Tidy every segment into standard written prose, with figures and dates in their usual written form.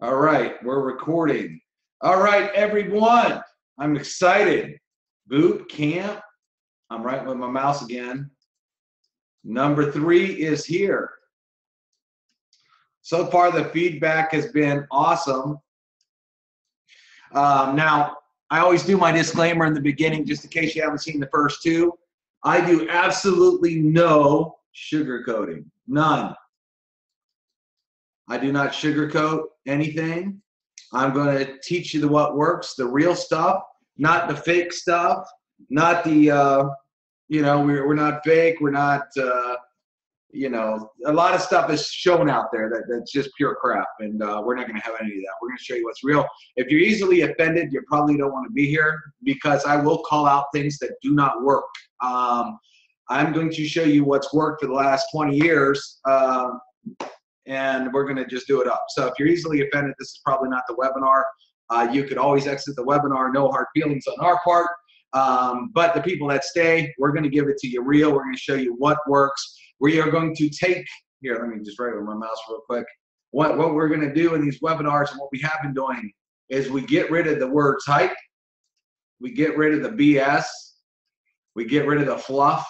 All right, we're recording. All right, everyone, I'm excited. Boot camp. I'm right with my mouse again. Number 3 is here. So far, the feedback has been awesome. Now, I always do my disclaimer in the beginning, just in case you haven't seen the first 2. I do absolutely no sugarcoating, none. I do not sugarcoat anything. I'm going to teach you what works, the real stuff, not the fake stuff, not the, we're not fake. We're not, a lot of stuff is shown out there that's just pure crap, and we're not going to have any of that. We're going to show you what's real. If you're easily offended, you probably don't want to be here because I will call out things that do not work. I'm going to show you what's worked for the last 20 years. And we're going to just do it up. So if you're easily offended, this is probably not the webinar. You could always exit the webinar, no hard feelings on our part. But the people that stay, we're going to give it to you real. We're going to show you what works. We are going to take, here, let me just write with my mouse real quick. What we're going to do in these webinars and what we have been doing is we get rid of the words hype. We get rid of the BS. We get rid of the fluff.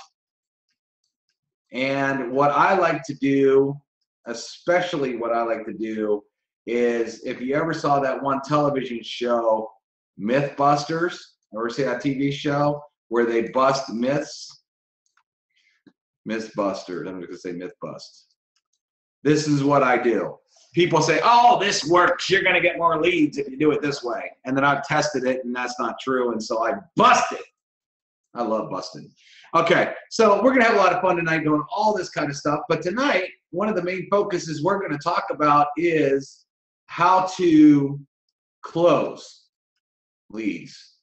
And what I like to do, especially what I like to do, is if you ever saw that one television show, Mythbusters, ever see that TV show where they bust myths? Mythbusters, I'm just gonna say Mythbust. This is what I do. People say, oh, this works. You're gonna get more leads if you do it this way. And then I've tested it and that's not true. And so I bust it. I love busting. Okay, so we're gonna have a lot of fun tonight doing all this kind of stuff. But tonight, one of the main focuses we're gonna talk about is how to close leads.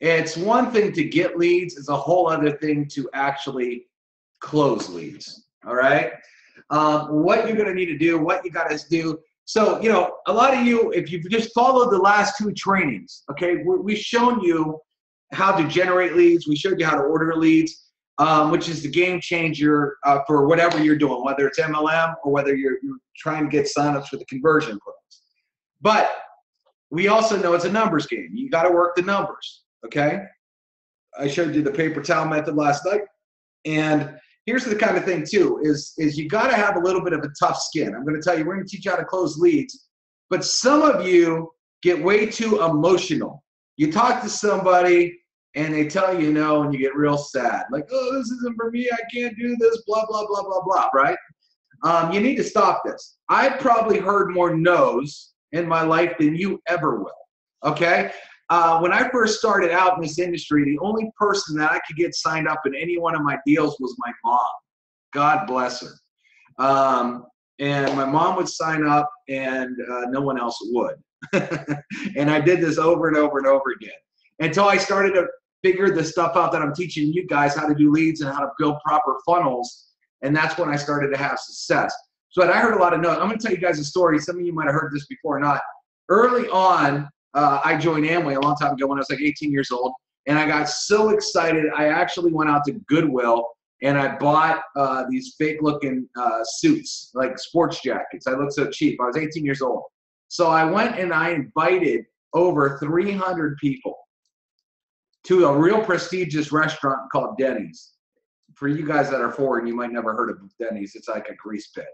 It's one thing to get leads, it's a whole other thing to actually close leads, all right? What you're gonna need to do, what you gotta do. So, a lot of you, if you've just followed the last 2 trainings, okay, we've shown you how to generate leads. We showed you how to order leads, which is the game changer for whatever you're doing, whether it's MLM or whether you're trying to get signups for the conversion programs. But we also know it's a numbers game. You got to work the numbers, okay? I showed you the paper towel method last night. And here's the kind of thing, too, is you got to have a little bit of a tough skin. I'm going to tell you, we're going to teach you how to close leads. But some of you get way too emotional. You talk to somebody, and they tell you no, and you get real sad. Like, oh, this isn't for me. I can't do this, blah, blah, blah, blah, blah, right? You need to stop this. I've probably heard more no's in my life than you ever will, okay? When I first started out in this industry, the only person that I could get signed up in any one of my deals was my mom. God bless her. And my mom would sign up, and no one else would. And I did this over and over and over again until I started to figure the stuff out that I'm teaching you guys, how to do leads and how to build proper funnels. And that's when I started to have success. So I heard a lot of no's. I'm going to tell you guys a story. Some of you might have heard this before or not. Early on, I joined Amway a long time ago when I was like 18 years old. And I got so excited, I actually went out to Goodwill and I bought these fake looking suits, like sports jackets. I looked so cheap. I was 18 years old. So I went and I invited over 300 people to a real prestigious restaurant called Denny's. For you guys that are foreign, you might never heard of Denny's. It's like a grease pit.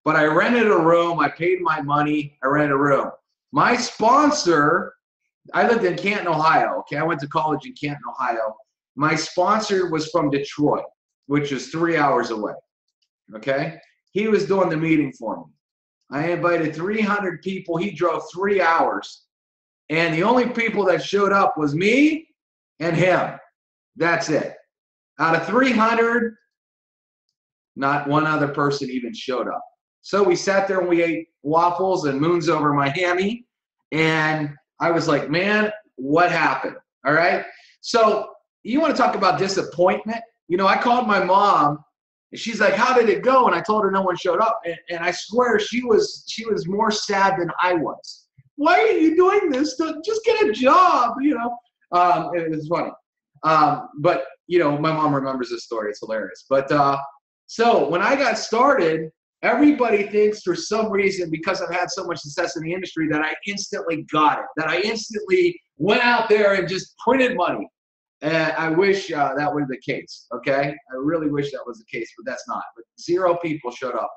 But I rented a room. I paid my money. I rented a room. My sponsor, I lived in Canton, Ohio. Okay, I went to college in Canton, Ohio. My sponsor was from Detroit, which is 3 hours away. Okay, he was doing the meeting for me. I invited 300 people. He drove 3 hours. And the only people that showed up was me and him. That's it. Out of 300, not one other person even showed up. So we sat there and we ate waffles and moons over Miami. And I was like, man, what happened? All right. So you want to talk about disappointment? I called my mom. And she's like, how did it go? And I told her no one showed up. And I swear she was more sad than I was. Why are you doing this? Just get a job, It was funny. But, my mom remembers this story. It's hilarious. But so when I got started, Everybody thinks for some reason, because I've had so much success in the industry, that I instantly got it, that I instantly went out there and just printed money. And I wish that was the case, okay? I really wish that was the case, but that's not. But 0 people showed up.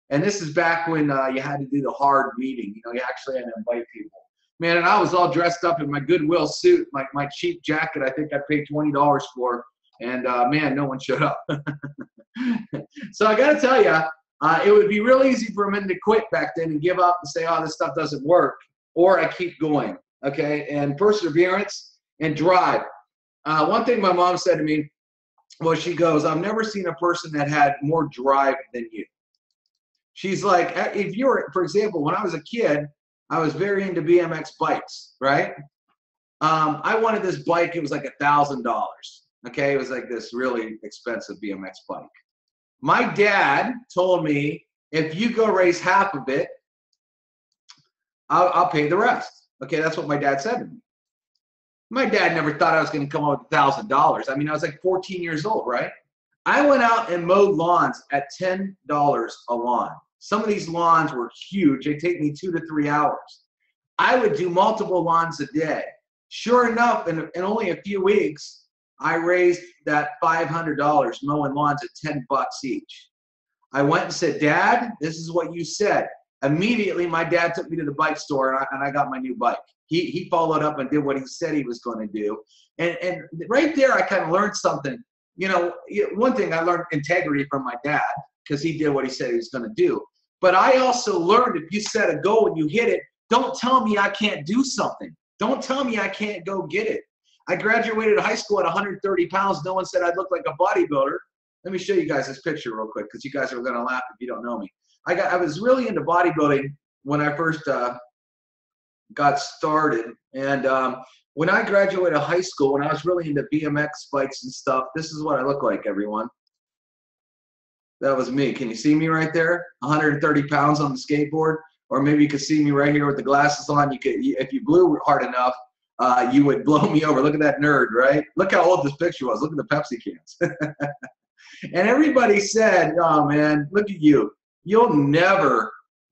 And this is back when you had to do the hard meeting. You know, you actually had to invite people. Man, and I was all dressed up in my Goodwill suit, my cheap jacket I think I paid $20 for. And, man, no one showed up. So I got to tell you, it would be real easy for men to quit back then and give up and say, oh, this stuff doesn't work. Or I keep going, okay? And perseverance and drive. One thing my mom said to me, well, she goes, I've never seen a person that had more drive than you. She's like, if you're, for example, when I was a kid, I was very into BMX bikes, right? I wanted this bike. It was like $1,000, okay? It was like this really expensive BMX bike. My dad told me, if you go raise half of it, I'll pay the rest. Okay, that's what my dad said to me. My dad never thought I was going to come up with $1,000. I mean, I was like 14 years old, right? I went out and mowed lawns at $10 a lawn. Some of these lawns were huge. They take me 2 to 3 hours. I would do multiple lawns a day. Sure enough, in only a few weeks, I raised that $500 mowing lawns at $10 each. I went and said, Dad, this is what you said. Immediately, my dad took me to the bike store, and I got my new bike. He followed up and did what he said he was going to do. And right there, I kind of learned something. You know, one thing I learned integrity from my dad, because he did what he said he was going to do. But I also learned, if you set a goal and you hit it, don't tell me I can't do something. Don't tell me I can't go get it. I graduated high school at 130 pounds. No one said I'd look like a bodybuilder. Let me show you guys this picture real quick, because you guys are going to laugh if you don't know me. I was really into bodybuilding when I first got started. And when I graduated high school, when I was really into BMX bikes and stuff, this is what I look like, everyone. That was me. Can you see me right there? 130 pounds on the skateboard. Or maybe you could see me right here with the glasses on. You could, if you blew hard enough, you would blow me over. Look at that nerd, right? Look how old this picture was. Look at the Pepsi cans. And everybody said, oh, man, look at you. You'll never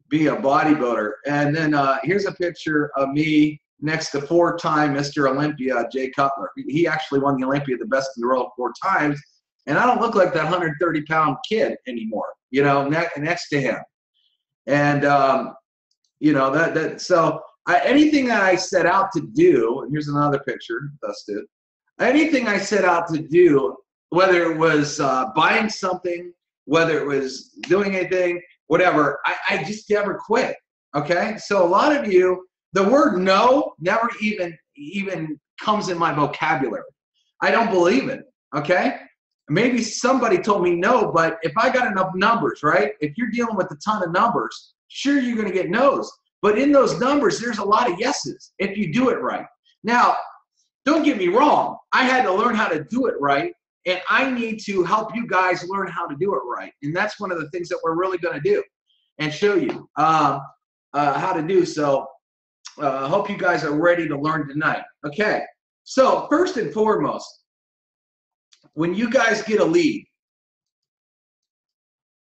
be a bodybuilder. And then here's a picture of me next to 4-time Mr. Olympia, Jay Cutler. He actually won the Olympia, the best in the world, 4 times. And I don't look like that 130-pound kid anymore, you know, next to him. And, you know, so anything that I set out to do, and here's another picture, Dustin. Anything I set out to do, whether it was buying something, whether it was doing anything, whatever, I just never quit, okay? So a lot of you, the word no never even comes in my vocabulary. I don't believe it, okay? Maybe somebody told me no, but if I got enough numbers, right? If you're dealing with a ton of numbers, sure, you're going to get no's. But in those numbers, there's a lot of yeses if you do it right. Now, don't get me wrong. I had to learn how to do it right, and I need to help you guys learn how to do it right. And that's one of the things that we're really going to do and show you how to do. So I hope you guys are ready to learn tonight. Okay, so first and foremost, when you guys get a lead,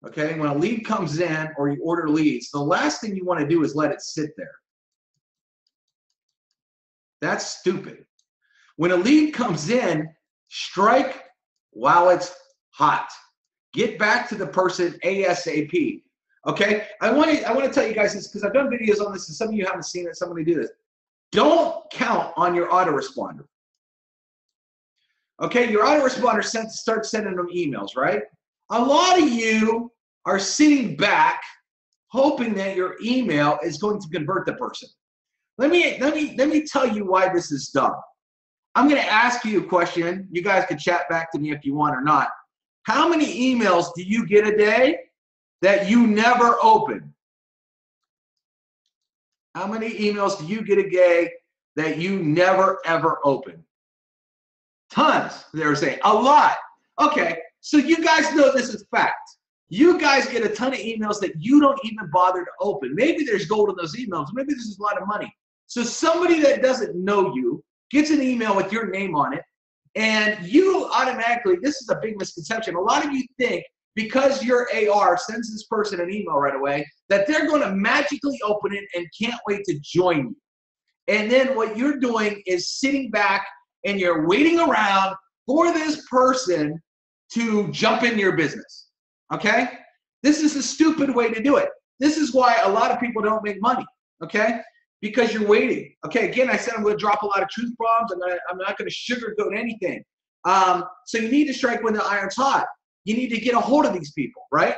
okay, when a lead comes in or you order leads, the last thing you want to do is let it sit there. That's stupid. When a lead comes in, strike while it's hot. Get back to the person ASAP. Okay, I want to tell you guys this because I've done videos on this and some of you haven't seen it. Somebody do this. Don't count on your autoresponder. Okay, your autoresponder starts sending them emails, right? A lot of you are sitting back hoping that your email is going to convert the person. Let me tell you why this is dumb. I'm going to ask you a question. You guys can chat back to me if you want or not. How many emails do you get a day that you never open? How many emails do you get a day that you never ever open? Tons, they're saying. A lot. Okay, so you guys know this is fact. You guys get a ton of emails that you don't even bother to open. Maybe there's gold in those emails. Maybe this is a lot of money. So somebody that doesn't know you gets an email with your name on it, and you automatically, this is a big misconception. A lot of you think because your AR sends this person an email right away, that they're going to magically open it and can't wait to join you. And then what you're doing is sitting back and you're waiting around for this person to jump in your business, okay? This is a stupid way to do it. This is why a lot of people don't make money, okay? Because you're waiting. Okay, again, I said I'm going to drop a lot of truth bombs. I'm not going to sugarcoat anything. So you need to strike when the iron's hot. You need to get a hold of these people, right?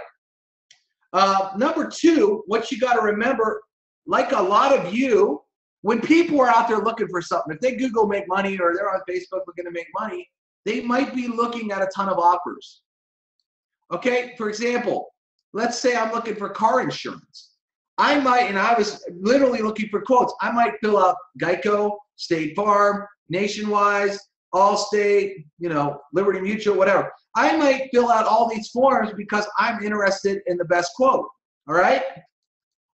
Number two, what you got to remember, like a lot of you, when people are out there looking for something, if they Google make money or they're on Facebook looking to make money, they might be looking at a ton of offers. Okay, for example, let's say I'm looking for car insurance. I might, and I was literally looking for quotes, I might fill out Geico, State Farm, Nationwide, Allstate, you know, Liberty Mutual, whatever. I might fill out all these forms because I'm interested in the best quote, all right?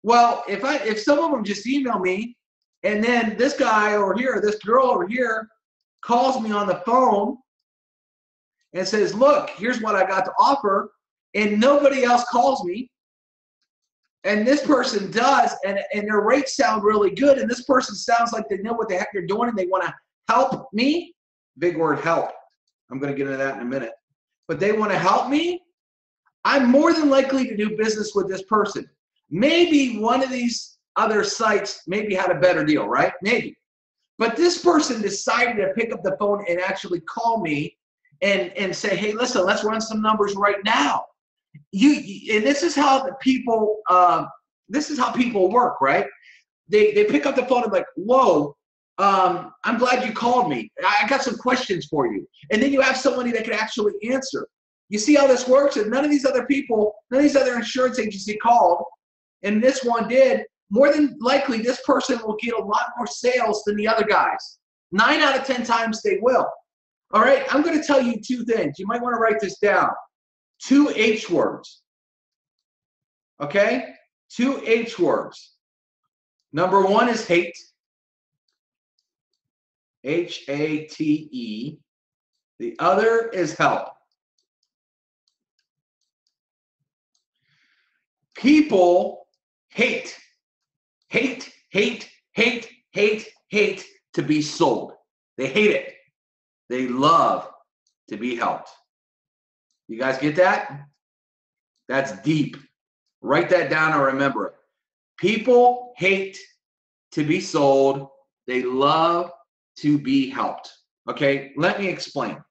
Well, if some of them just email me, and then this guy over here, or this girl over here calls me on the phone and says, look, here's what I got to offer, and nobody else calls me, and this person does, and their rates sound really good, and this person sounds like they know what the heck they're doing, and they want to help me. Big word, help. I'm going to get into that in a minute. But they want to help me. I'm more than likely to do business with this person. Maybe one of these other sites maybe had a better deal, right? Maybe. But this person decided to pick up the phone and actually call me and say, hey, listen, let's run some numbers right now. And this is how the people, this is how people work, right? They pick up the phone and like, whoa, I'm glad you called me. I got some questions for you. And then you have somebody that can actually answer. You see how this works? And none of these other people, none of these other insurance agency called, and this one did. More than likely, this person will get a lot more sales than the other guys. 9 out of 10 times they will. All right, I'm going to tell you two things. You might want to write this down. 2 H words. Okay? 2 H words. Number one is hate. H-A-T-E. The other is help. People hate to be sold. They hate it. They love to be helped. You guys get that? That's deep. Write that down or remember it. People hate to be sold. They love to be helped. Okay, let me explain.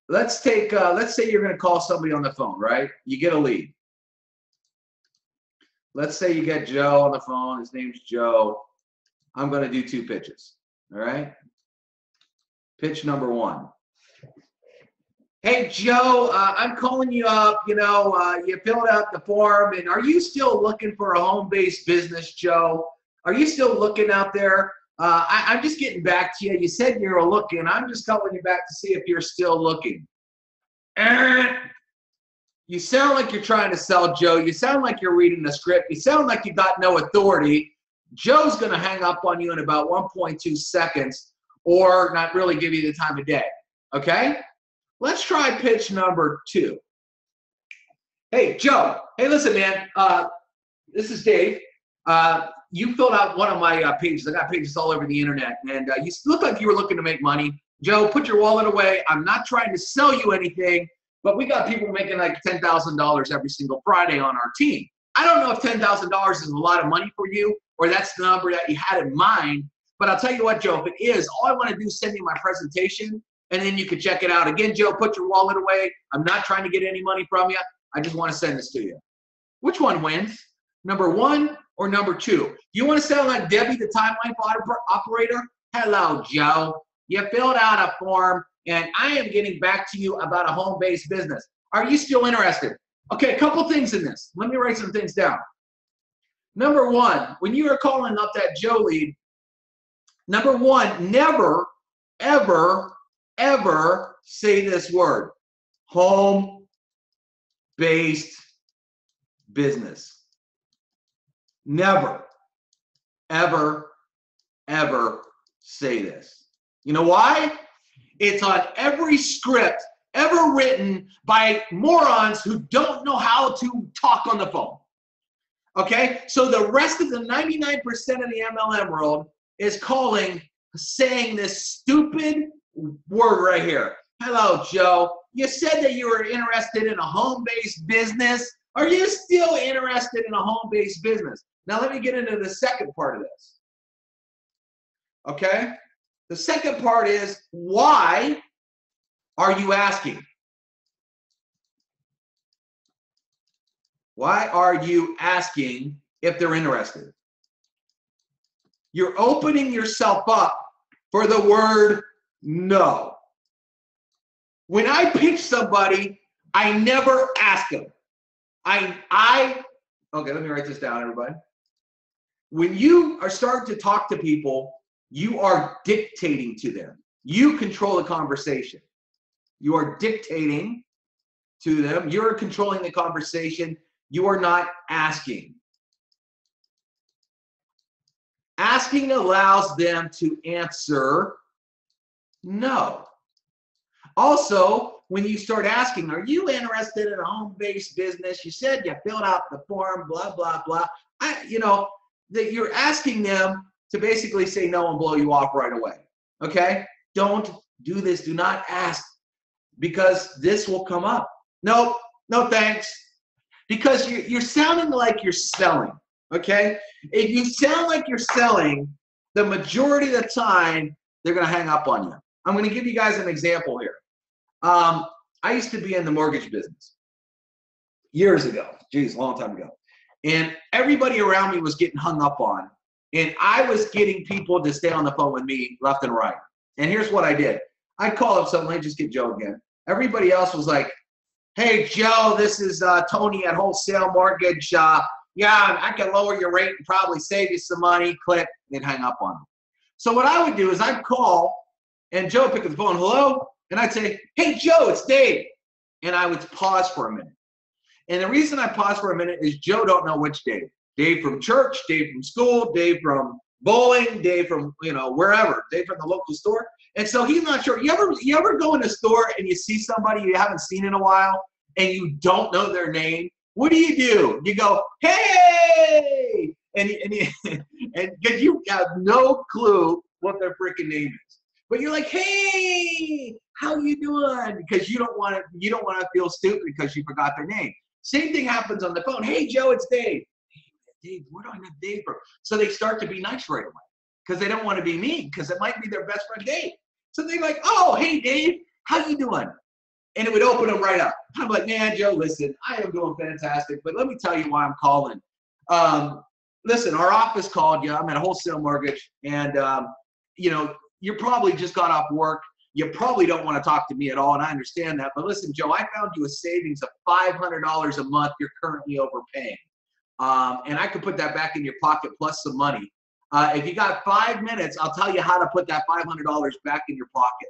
Let's say you're going to call somebody on the phone, right? You get a lead. Let's say you get Joe on the phone. His name's Joe. I'm going to do 2 pitches. All right. Pitch number 1. Hey, Joe, I'm calling you up. You know, you filled out the form, and are you still looking for a home-based business, Joe? Are you still looking out there? I'm just getting back to you. You said you were looking. I'm just calling you back to see if you're still looking. You sound like you're trying to sell, Joe. You sound like you're reading the script. You sound like you got no authority. Joe's going to hang up on you in about 1.2 seconds or not really give you the time of day. Okay? Let's try pitch number 2. Hey, Joe. Hey, listen, man. This is Dave. You filled out one of my pages. I got pages all over the internet, and you look like you were looking to make money. Joe, put your wallet away. I'm not trying to sell you anything, but we got people making like $10,000 every single Friday on our team. I don't know if $10,000 is a lot of money for you, or that's the number that you had in mind, but I'll tell you what, Joe, if it is, all I want to do is send you my presentation, and then you can check it out. Again, Joe, put your wallet away. I'm not trying to get any money from you. I just want to send this to you. Which one wins? Number 1 or number 2? Do you want to sound like Debbie, the timeline operator? Hello, Joe. You filled out a form, and I am getting back to you about a home-based business. Are you still interested? Okay, a couple things in this. Let me write some things down. Number 1, when you are calling up that Joe lead, number 1, never, ever, ever say this word, home-based business. Never, ever, ever say this. You know why? It's on every script ever written by morons who don't know how to talk on the phone. Okay, so the rest of the 99% of the MLM world is saying this stupid word right here. Hello, Joe. You said that you were interested in a home-based business. Are you still interested in a home-based business? Now let me get into the second part of this. Okay, the second part is, why are you asking? Why are you asking if they're interested? You're opening yourself up for the word no. When I pitch somebody, I never ask them. Okay, let me write this down, everybody. When you are starting to talk to people, you are dictating to them. You control the conversation. You are dictating to them. You're controlling the conversation. You are not asking. Asking allows them to answer no. Also, when you start asking, are you interested in a home-based business? You said you filled out the form, blah, blah, blah. That you're asking them to basically say no and blow you off right away. Okay? Don't do this. Do not ask, because this will come up. Nope, no thanks. Because you're sounding like you're selling. Okay? If you sound like you're selling, the majority of the time, they're going to hang up on you. I'm going to give you guys an example here. I used to be in the mortgage business years ago. Geez, a long time ago. And everybody around me was getting hung up on. And I was getting people to stay on the phone with me left and right. And here's what I did. I'd call up someone, just get Joe again. Everybody else was like, hey, Joe, this is Tony at Wholesale Mortgage. Yeah, I can lower your rate and probably save you some money. Click, they'd hang up on them. So what I would do is I'd call, and Joe would pick up the phone, hello? And I'd say, hey, Joe, it's Dave. And I would pause for a minute. And the reason I pause for a minute is Joe don't know which Dave. Dave from church, Dave from school, Dave from bowling, Dave from, wherever, Dave from the local store. And so he's not sure. You ever go in a store and you see somebody you haven't seen in a while and you don't know their name? What do? You go, hey! And because you have no clue what their freaking name is. But you're like, hey, how you doing? Because you don't want to feel stupid because you forgot their name. Same thing happens on the phone. Hey, Joe, it's Dave. Hey, Dave, where do I know Dave from? So they start to be nice right away because they don't want to be mean because it might be their best friend, Dave. So they're like, oh, hey, Dave, how you doing? And it would open them right up. I'm like, man, Joe, listen, I am doing fantastic, but let me tell you why I'm calling. Listen, our office called you. I'm at Wholesale Mortgage, and, you probably just got off work. You probably don't want to talk to me at all, and I understand that. But listen, Joe, I found you a savings of $500 a month you're currently overpaying. And I could put that back in your pocket plus some money. If you got 5 minutes, I'll tell you how to put that $500 back in your pocket.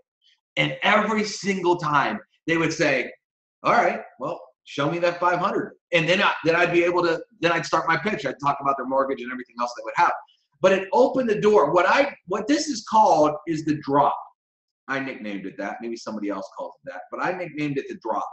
And every single time they would say, all right, well, show me that 500. And then I'd be able to, then I'd start my pitch. I'd talk about their mortgage and everything else they would have. But it opened the door. What this is called is the drop. I nicknamed it that. Maybe somebody else calls it that, but I nicknamed it the drop.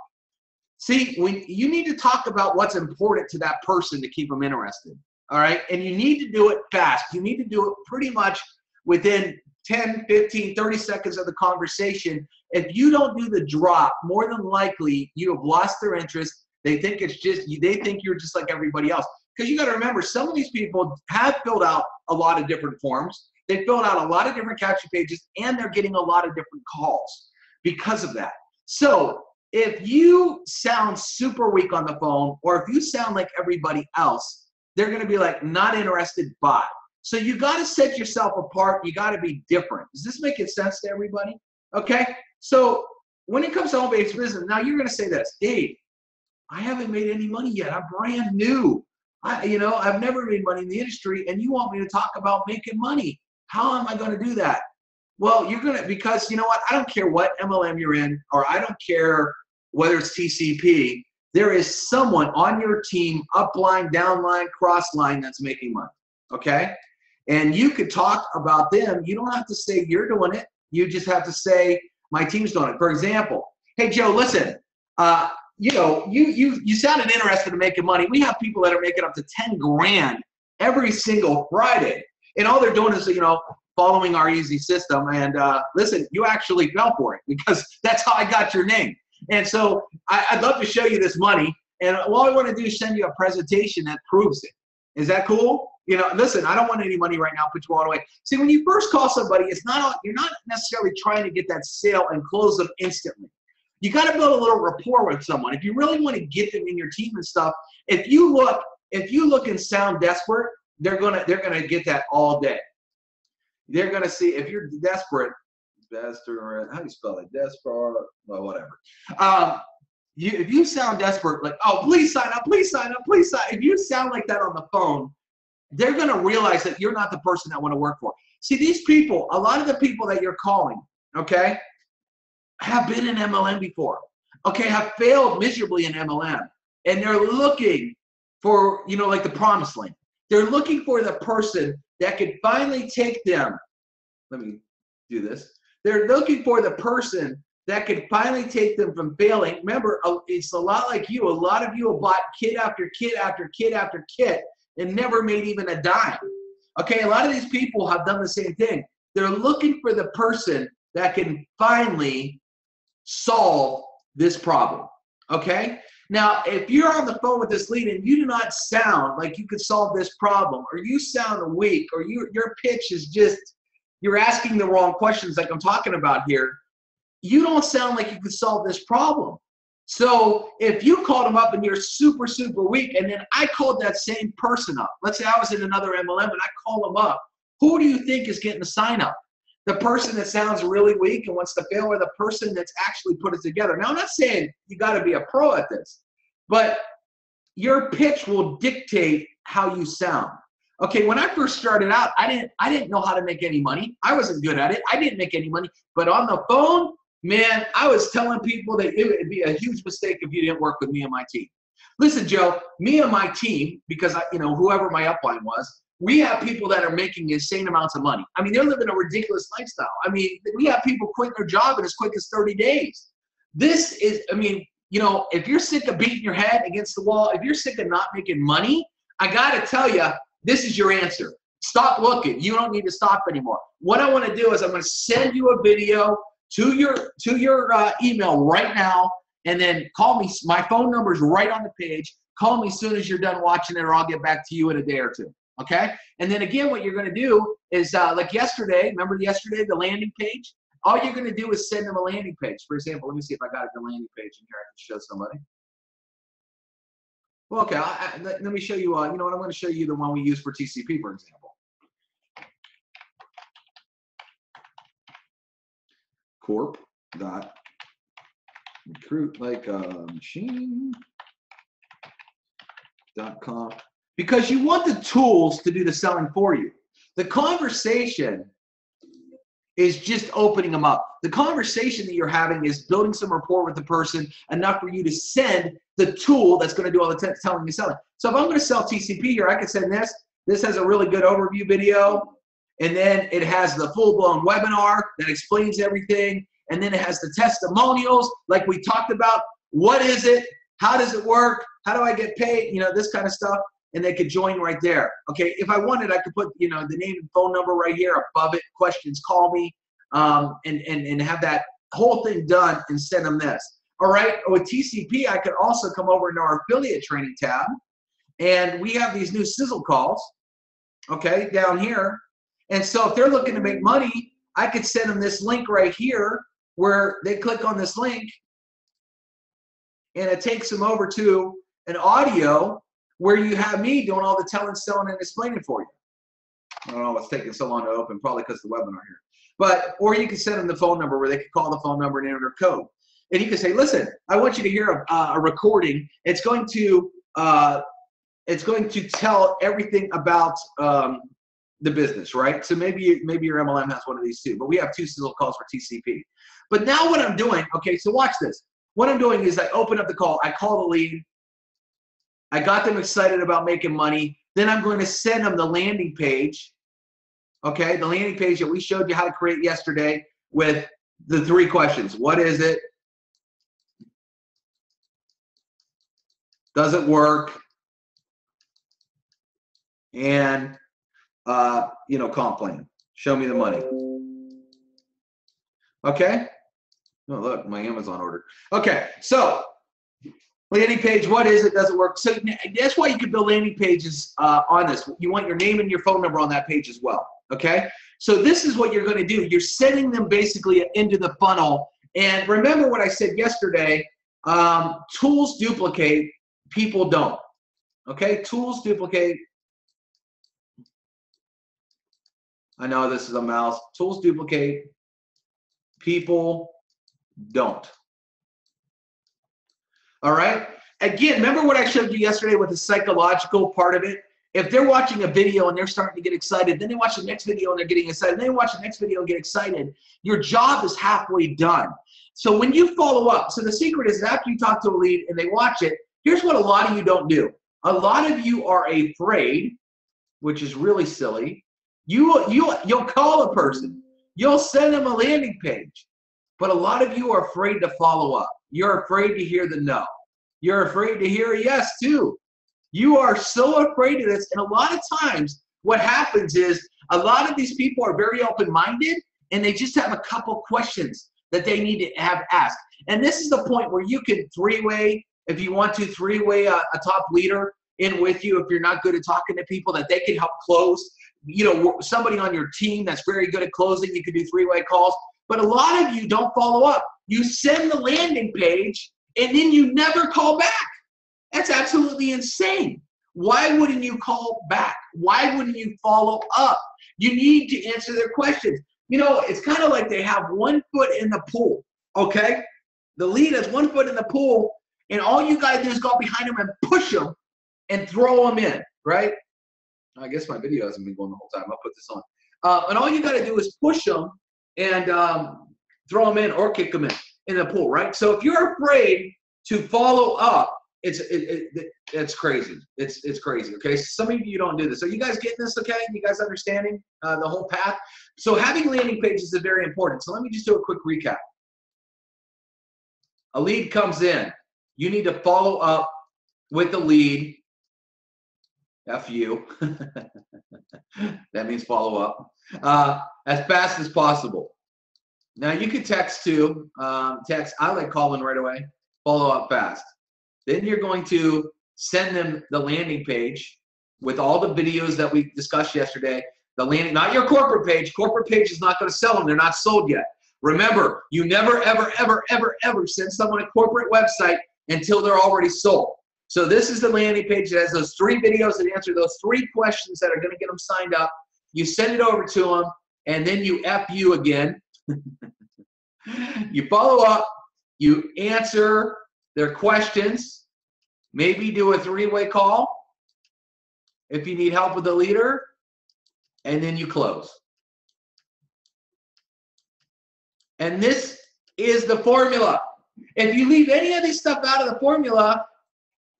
See, when you need to talk about what's important to that person to keep them interested, all right? And you need to do it fast. You need to do it pretty much within 10, 15, 30 seconds of the conversation. If you don't do the drop, more than likely you have lost their interest. They think you're just like everybody else. Because you got to remember, some of these people have filled out a lot of different forms. They filled out a lot of different capture pages, and they're getting a lot of different calls because of that. So if you sound super weak on the phone, or if you sound like everybody else, they're going to be like, not interested, bye. So you got to set yourself apart. You got to be different. Is this making sense to everybody? Okay. So when it comes to home-based business, now you're going to say this, Dave, I haven't made any money yet. I'm brand new. I've never made money in the industry, and you want me to talk about making money. How am I going to do that? Well, you're going to, because you know what? I don't care what MLM you're in, or I don't care whether it's TCP. There is someone on your team, upline, downline, crossline, that's making money. Okay. And you could talk about them. You don't have to say you're doing it. You just have to say, my team's doing it. For example, Hey, Joe, listen, you know, you sounded interested in making money. We have people that are making up to 10 grand every single Friday. And all they're doing is, you know, following our easy system. And listen, you actually fell for it because that's how I got your name. And so I'd love to show you this money. And all I want to do is send you a presentation that proves it. Is that cool? You know, listen, I don't want any money right now, put you all away. See, when you first call somebody, you're not necessarily trying to get that sale and close them instantly. You got to build a little rapport with someone. If you really want to get them in your team and stuff, if you look and sound desperate, they're gonna get that all day. They're gonna see if you're desperate. How do you spell it? Desperate, well, whatever. If you sound desperate, like, oh, please sign up, please sign up, please sign. If you sound like that on the phone, they're gonna realize that you're not the person that want to work for. See, these people, a lot of the people that you're calling, okay, have been in MLM before, okay, have failed miserably in MLM, and they're looking for, you know, like the promised land. They're looking for the person that could finally take them. Let me do this. They're looking for the person that could finally take them from failing. Remember, it's a lot like you. A lot of you have bought kit after kit after kit after kit and never made even a dime. Okay, a lot of these people have done the same thing. They're looking for the person that can finally solve this problem. Okay? Now, if you're on the phone with this lead and you do not sound like you could solve this problem, or you sound weak, or your pitch is just, you're asking the wrong questions like I'm talking about here, you don't sound like you could solve this problem. So if you called them up and you're super, super weak, and then I called that same person up, let's say I was in another MLM and I call them up, who do you think is getting the sign up? The person that sounds really weak and wants to fail, or the person that's actually put it together? Now, I'm not saying you got to be a pro at this, but your pitch will dictate how you sound. Okay, when I first started out, I didn't know how to make any money. I wasn't good at it. I didn't make any money. But on the phone, man, I was telling people that it would be a huge mistake if you didn't work with me and my team. Listen, Joe, me and my team, because whoever my upline was, we have people that are making insane amounts of money. I mean, they're living a ridiculous lifestyle. I mean, we have people quit their job in as quick as 30 days. This is, I mean, you know, if you're sick of beating your head against the wall, if you're sick of not making money, I got to tell you, this is your answer. Stop looking. You don't need to stop anymore. What I want to do is I'm going to send you a video to your email right now, and then call me. My phone number is right on the page. Call me as soon as you're done watching it, or I'll get back to you in a day or two. Okay? And then again, what you're going to do is like yesterday, remember yesterday, the landing page? All you're going to do is send them a landing page. For example, let me see if I got the landing page in here I can show somebody. Well, okay, let me show you, you know what, I'm going to show you the one we use for TCP, for example. Corp.recruitlikeamachine.com, because you want the tools to do the selling for you. The conversation is just opening them up. The conversation that you're having is building some rapport with the person enough for you to send the tool that's going to do all the telling and selling. So if I'm going to sell TCP here, I can send this. This has a really good overview video, and then it has the full-blown webinar that explains everything, and then it has the testimonials like we talked about. What is it? How does it work? How do I get paid? You know, this kind of stuff. And they could join right there. Okay, if I wanted, I could put, you know, the name and phone number right here above it. Questions, call me, and have that whole thing done and send them this. All right, with TCP, I could also come over into our affiliate training tab, and we have these new sizzle calls, okay, down here. And so if they're looking to make money, I could send them this link right here where they click on this link, and it takes them over to an audio where you have me doing all the telling, selling, and explaining for you. I don't know what's taking so long to open, probably because of the webinar here. But, or you can send them the phone number where they can call the phone number and enter a code. And you can say, listen, I want you to hear a recording. It's going to tell everything about the business, right? So maybe your MLM has one of these too. But we have two sizzle calls for TCP. But now what I'm doing, okay, so watch this. What I'm doing is I open up the call. I call the lead. I got them excited about making money. Then I'm going to send them the landing page, okay? The landing page that we showed you how to create yesterday with the 3 questions. What is it? doesn't work, and you know, comp plan. Show me the money. Okay. Oh, look, my Amazon order. Okay, so landing page, what is it? Doesn't work. So that's why you can build landing pages on this. You want your name and your phone number on that page as well. Okay, so this is what you're going to do. You're sending them basically into the funnel. And remember what I said yesterday, tools duplicate, people don't. Okay, tools duplicate. I know this is a mouse. Tools duplicate, people don't. All right. Again, remember what I showed you yesterday with the psychological part of it? If they're watching a video and they're starting to get excited, then they watch the next video and they're getting excited, then they watch the next video and get excited, your job is halfway done. So when you follow up, so the secret is after you talk to a lead and they watch it, here's what a lot of you don't do. A lot of you are afraid, which is really silly. You'll call a person. You'll send them a landing page. But a lot of you are afraid to follow up. You're afraid to hear the no. You're afraid to hear a yes too. You are so afraid of this. And a lot of times what happens is a lot of these people are very open-minded and they just have a couple questions that they need to have asked. And this is the point where you can three-way, if you want to, three-way a top leader in with you if you're not good at talking to people, that they can help close. You know, somebody on your team that's very good at closing, you can do three-way calls. But a lot of you don't follow up. You send the landing page and then you never call back. That's absolutely insane. Why wouldn't you call back? Why wouldn't you follow up? You need to answer their questions. You know, it's kind of like they have 1 foot in the pool, okay? The lead has 1 foot in the pool, and all you got to do is go behind them and push them and throw them in, right? I guess my video hasn't been going the whole time. I'll put this on. And all you got to do is push them and throw them in or kick them in the pool, right? So if you're afraid to follow up, it's crazy. It's crazy, okay? Some of you don't do this. Are you guys getting this, okay? You guys understanding the whole path? So having landing pages is very important. So let me just do a quick recap. A lead comes in. You need to follow up with the lead. F you. That means follow up as fast as possible. Now you can text too. Text. I like calling right away. Follow up fast. Then you're going to send them the landing page with all the videos that we discussed yesterday. The landing, not your corporate page. Corporate page is not going to sell them. They're not sold yet. Remember, you never, ever, ever, ever, ever send someone a corporate website until they're already sold. So this is the landing page that has those 3 videos that answer those 3 questions that are going to get them signed up. You send it over to them, and then you F you again. You follow up. You answer their questions. Maybe do a 3-way call if you need help with the leader, and then you close. And this is the formula. If you leave any of this stuff out of the formula,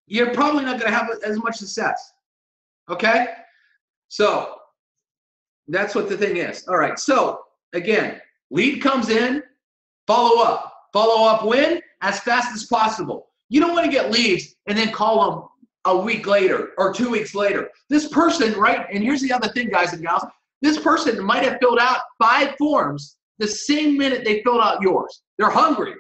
you're probably not going to have as much success. Okay? So that's what the thing is. All right. So again, lead comes in, follow up. Follow up when? As fast as possible. You don't want to get leads and then call them a week later or 2 weeks later. This person, right? And here's the other thing, guys and gals. This person might have filled out 5 forms the same minute they filled out yours. They're hungry.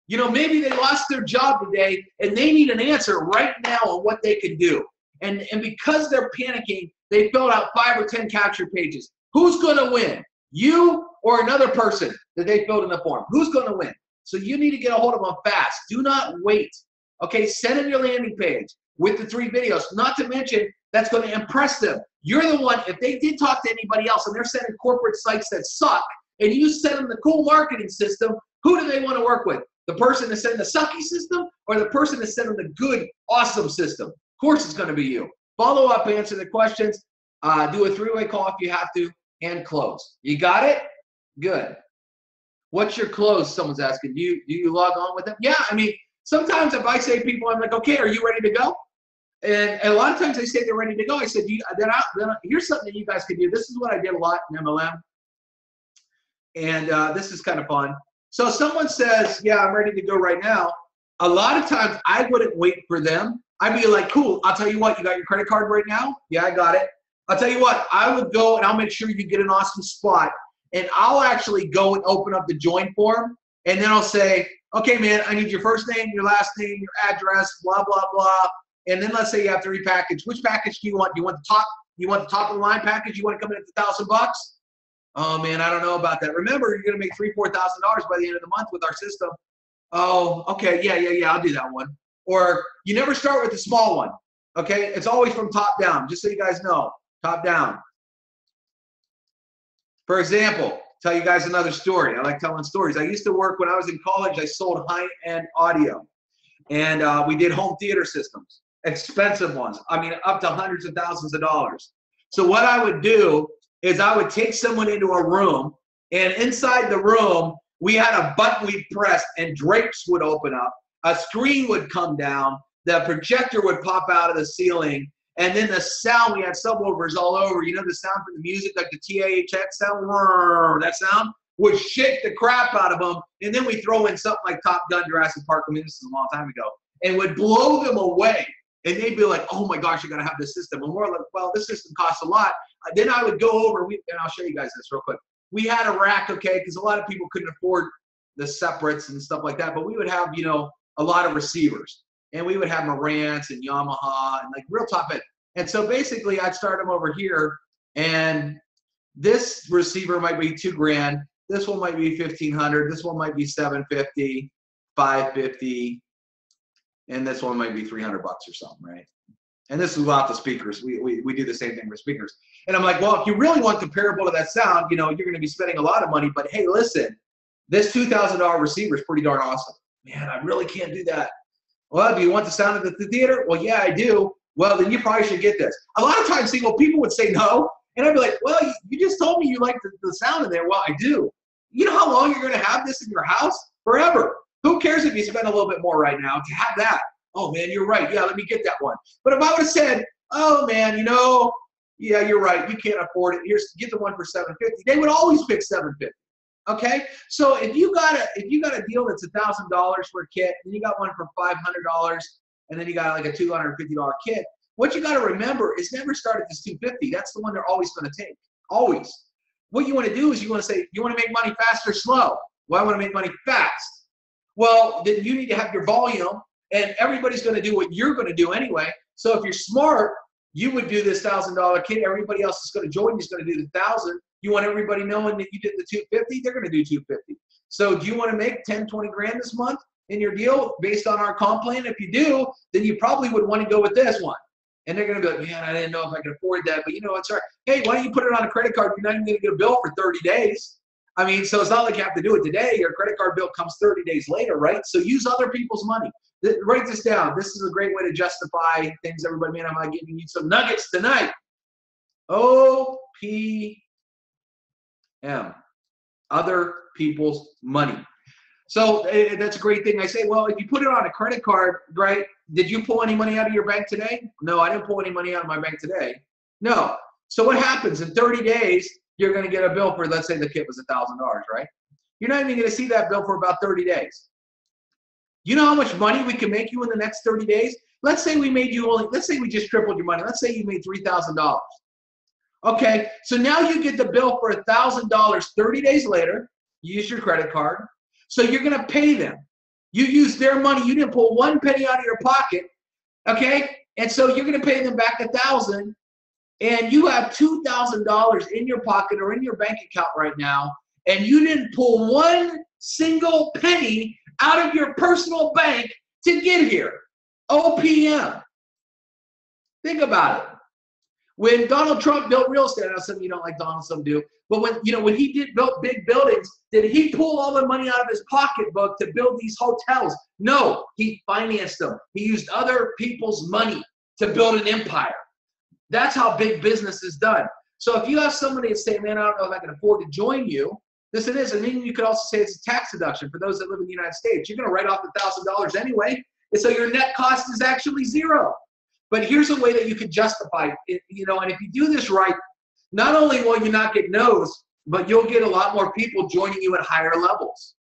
You know, maybe they lost their job today and they need an answer right now on what they can do. And because they're panicking, they filled out 5 or 10 capture pages. Who's going to win? You or another person that they filled in the form? Who's going to win? So you need to get a hold of them fast. Do not wait. Okay, send them your landing page with the 3 videos. Not to mention, that's going to impress them. You're the one, if they did talk to anybody else and they're sending corporate sites that suck, and you send them the cool marketing system, who do they want to work with? The person that sent the sucky system or the person that sent them the good, awesome system? Of course it's going to be you. Follow up, answer the questions, do a 3-way call if you have to, and close. You got it? Good. What's your close? Someone's asking. Do you log on with them? Yeah, I mean, sometimes if I say to people, I'm like, okay, are you ready to go? And a lot of times they say they're ready to go. I said, here's something that you guys can do. This is what I did a lot in MLM. And this is kind of fun. So someone says, yeah, I'm ready to go right now. A lot of times I wouldn't wait for them. I'd be like, cool, I'll tell you what, you got your credit card right now? Yeah, I got it. I'll tell you what, I would go and I'll make sure you get an awesome spot. And I'll actually go and open up the join form. And then I'll say, okay, man, I need your first name, your last name, your address, blah, blah, blah. And then let's say you have to repackage. Which package do you want? Do you want the top? You want the top of the line package? You want to come in at $1,000? Oh man, I don't know about that. Remember, you're gonna make $3,000, $4,000 by the end of the month with our system. Oh, okay, yeah, I'll do that one. Or you never start with the small one. Okay, it's always from top down. Just so you guys know, top down. For example, tell you guys another story. I like telling stories. I used to work when I was in college. I sold high-end audio, and we did home theater systems, expensive ones. I mean, up to hundreds of thousands of dollars. So what I would do is I would take someone into a room, and inside the room, we had a button we'd press, and drapes would open up. A screen would come down. The projector would pop out of the ceiling. And then the sound, we had subwoofers all over. You know the sound from the music, like the TAHX sound? That sound would shake the crap out of them. And then we throw in something like Top Gun, Jurassic Park. I mean, this is a long time ago. And would blow them away. And they'd be like, oh my gosh, you got to have this system. And we're like, well, this system costs a lot. Then I would go over, and I'll show you guys this real quick. We had a rack, okay, because a lot of people couldn't afford the separates and stuff like that. But we would have, you know, a lot of receivers. And we would have Marantz and Yamaha and like real top end. And so basically I'd start them over here, and this receiver might be $2,000. This one might be $1,500. This one might be $750, $550, and this one might be $300 or something, right? And this is without the speakers. We do the same thing with speakers. And I'm like, well, if you really want comparable to that sound, you know, you're going to be spending a lot of money. But hey, listen, this $2,000 receiver is pretty darn awesome. Man, I really can't do that. Well, do you want the sound of the theater? Well, yeah, I do. Well, then you probably should get this. A lot of times, people would say no, and I'd be like, well, you just told me you like the sound in there. Well, I do. You know how long you're going to have this in your house? Forever. Who cares if you spend a little bit more right now to have that? Oh, man, you're right. Yeah, let me get that one. But if I would have said, oh, man, you know, yeah, you're right. You can't afford it. Here's get the one for $750. They would always pick $750. Okay, so if you got a deal that's $1,000 for a kit, and you got one for $500, and then you got like a $250 kit, what you got to remember is never start at this $250. That's the one they're always going to take. Always. What you want to do is you want to say, you want to make money fast or slow? Well, I want to make money fast. Well, then you need to have your volume, and everybody's going to do what you're going to do anyway. So if you're smart, you would do this $1,000 kit. Everybody else is going to join you is going to do the $1,000. You want everybody knowing that you did the $250, they're going to do $250. So do you want to make 10, 20 grand this month in your deal based on our comp plan? If you do, then you probably would want to go with this one. And they're going to be like, man, I didn't know if I could afford that, but you know what's right. Hey, why don't you put it on a credit card? You're not even going to get a bill for 30 days. I mean, so it's not like you have to do it today. Your credit card bill comes 30 days later, right? So use other people's money. Write this down. This is a great way to justify things. Everybody, man, I'm giving you some nuggets tonight. OPM. Other people's money. So that's a great thing. I say, well, if you put it on a credit card, right, did you pull any money out of your bank today? No, I didn't pull any money out of my bank today. No. So what happens? In 30 days, you're going to get a bill for, let's say the kit was $1,000, right? You're not even going to see that bill for about 30 days. You know how much money we can make you in the next 30 days? Let's say we made you only, let's say we just tripled your money. Let's say you made $3,000. Okay, so now you get the bill for $1,000 30 days later. You use your credit card. So you're going to pay them. You used their money. You didn't pull one penny out of your pocket. Okay, and so you're going to pay them back $1,000, and you have $2,000 in your pocket or in your bank account right now, and you didn't pull one single penny out of your personal bank to get here. OPM. Think about it. When Donald Trump built real estate, I know some of you don't like Donald, some do, but when he built big buildings, did he pull all the money out of his pocketbook to build these hotels? No, he financed them. He used other people's money to build an empire. That's how big business is done. So if you have somebody that say, man, I don't know if I can afford to join you, this it is. And then you could also say it's a tax deduction for those that live in the United States. You're going to write off the $1,000 anyway, and so your net cost is actually zero. But here's a way that you can justify it, and if you do this right, not only will you not get no's, but you'll get a lot more people joining you at higher levels.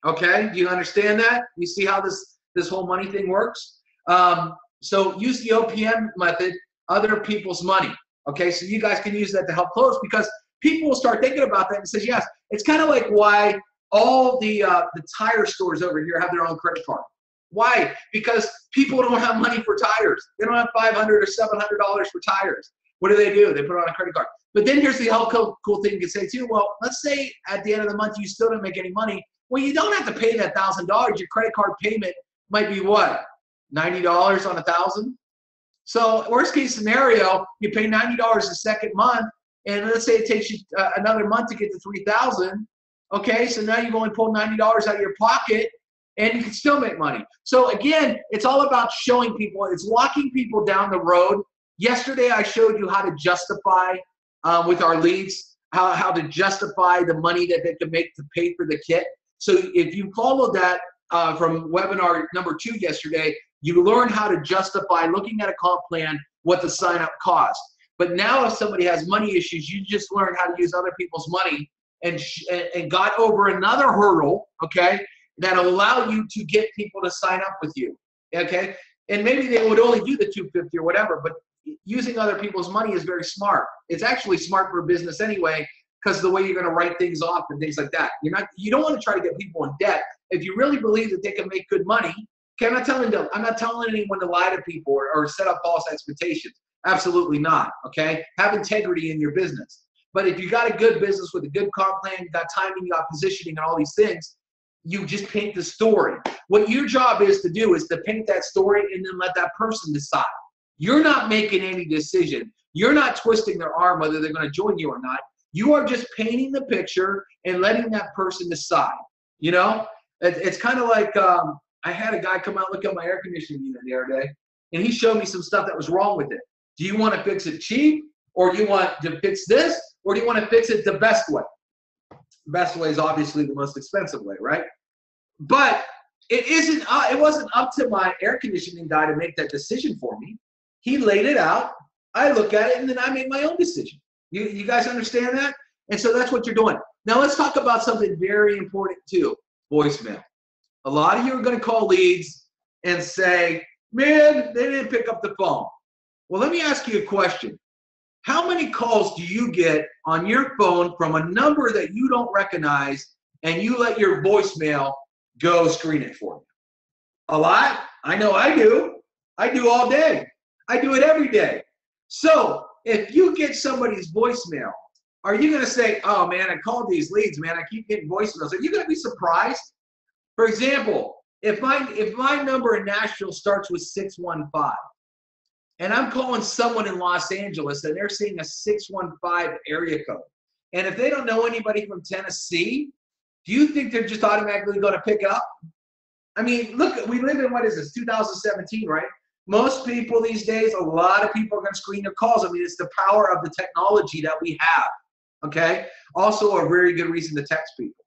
Okay? Do you understand that? You see how this whole money thing works? So use the OPM method, other people's money. Okay, so you guys can use that to help close, because people will start thinking about that and says, yes, it's kind of like why all the tire stores over here have their own credit card. Why? Because people don't have money for tires. They don't have $500 or $700 for tires. What do? They put it on a credit card. But then here's the whole cool thing you can say too. Well, let's say at the end of the month you still don't make any money. Well, you don't have to pay that $1,000. Your credit card payment might be what? $90 on $1,000. So worst case scenario, you pay $90 the second month, and let's say it takes you another month to get to $3,000. Okay, so now you go and pull $90 out of your pocket, and you can still make money. So again, it's all about showing people. It's walking people down the road. Yesterday, I showed you how to justify with our leads, how to justify the money that they can make to pay for the kit. So if you follow that from webinar number 2 yesterday, you learn how to justify looking at a comp plan, what the sign up costs. But now if somebody has money issues, you just learn how to use other people's money and got over another hurdle, okay, that'll allow you to get people to sign up with you, okay? And maybe they would only do the $250 or whatever, but using other people's money is very smart. It's actually smart for business anyway, because the way you're going to write things off and things like that. You don't want to try to get people in debt. If you really believe that they can make good money, okay, I'm not telling anyone to lie to people or set up false expectations. Absolutely not, okay? Have integrity in your business. But if you got a good business with a good comp plan, you got timing, you got positioning and all these things, you just paint the story. What your job is to do is to paint that story and then let that person decide. You're not making any decision. You're not twisting their arm whether they're going to join you or not. You are just painting the picture and letting that person decide. You know, it's kind of like I had a guy come out and look at my air conditioning unit the other day, and he showed me some stuff that was wrong with it. Do you want to fix it cheap, or do you want to fix this, or do you want to fix it the best way? The best way is obviously the most expensive way, right? But it wasn't up to my air conditioning guy to make that decision for me. He laid it out. I look at it, and then I make my own decision. You guys understand that? And so that's what you're doing. Now let's talk about something very important too, voicemail. A lot of you are going to call leads and say, man, they didn't pick up the phone. Well, let me ask you a question. How many calls do you get on your phone from a number that you don't recognize and you let your voicemail go screen it for you? A lot? I know I do. I do all day. I do it every day. So if you get somebody's voicemail, are you going to say, oh man, I called these leads, man, I keep getting voicemails? Are you going to be surprised? For example, if my number in Nashville starts with 615, and I'm calling someone in Los Angeles and they're seeing a 615 area code, and if they don't know anybody from Tennessee, do you think they're just automatically going to pick it up? I mean, look, we live in, what is this, 2017, right? Most people these days, a lot of people are going to screen their calls. I mean, it's the power of the technology that we have, okay? Also a very good reason to text people.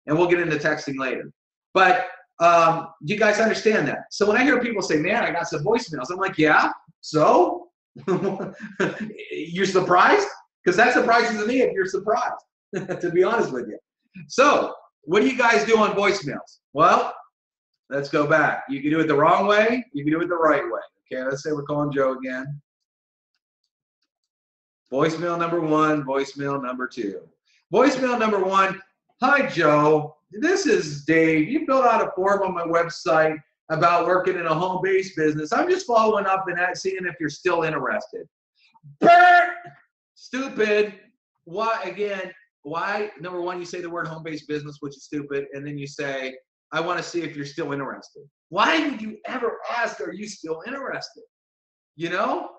And we'll get into texting later. But do you guys understand that? So when I hear people say, man, I got some voicemails, I'm like, yeah, so? You're surprised? Because that surprises me if you're surprised, to be honest with you. So what do you guys do on voicemails? Well, let's go back. You can do it the wrong way. You can do it the right way. Okay, let's say we're calling Joe again. Voicemail number 1, voicemail number 2. Voicemail number 1, hi, Joe. This is Dave. You filled out a form on my website about working in a home-based business. I'm just following up and seeing if you're still interested. Burr! Stupid. Why, again, why, number 1, you say the word home-based business, which is stupid, and then you say, I want to see if you're still interested. Why would you ever ask, are you still interested? You know?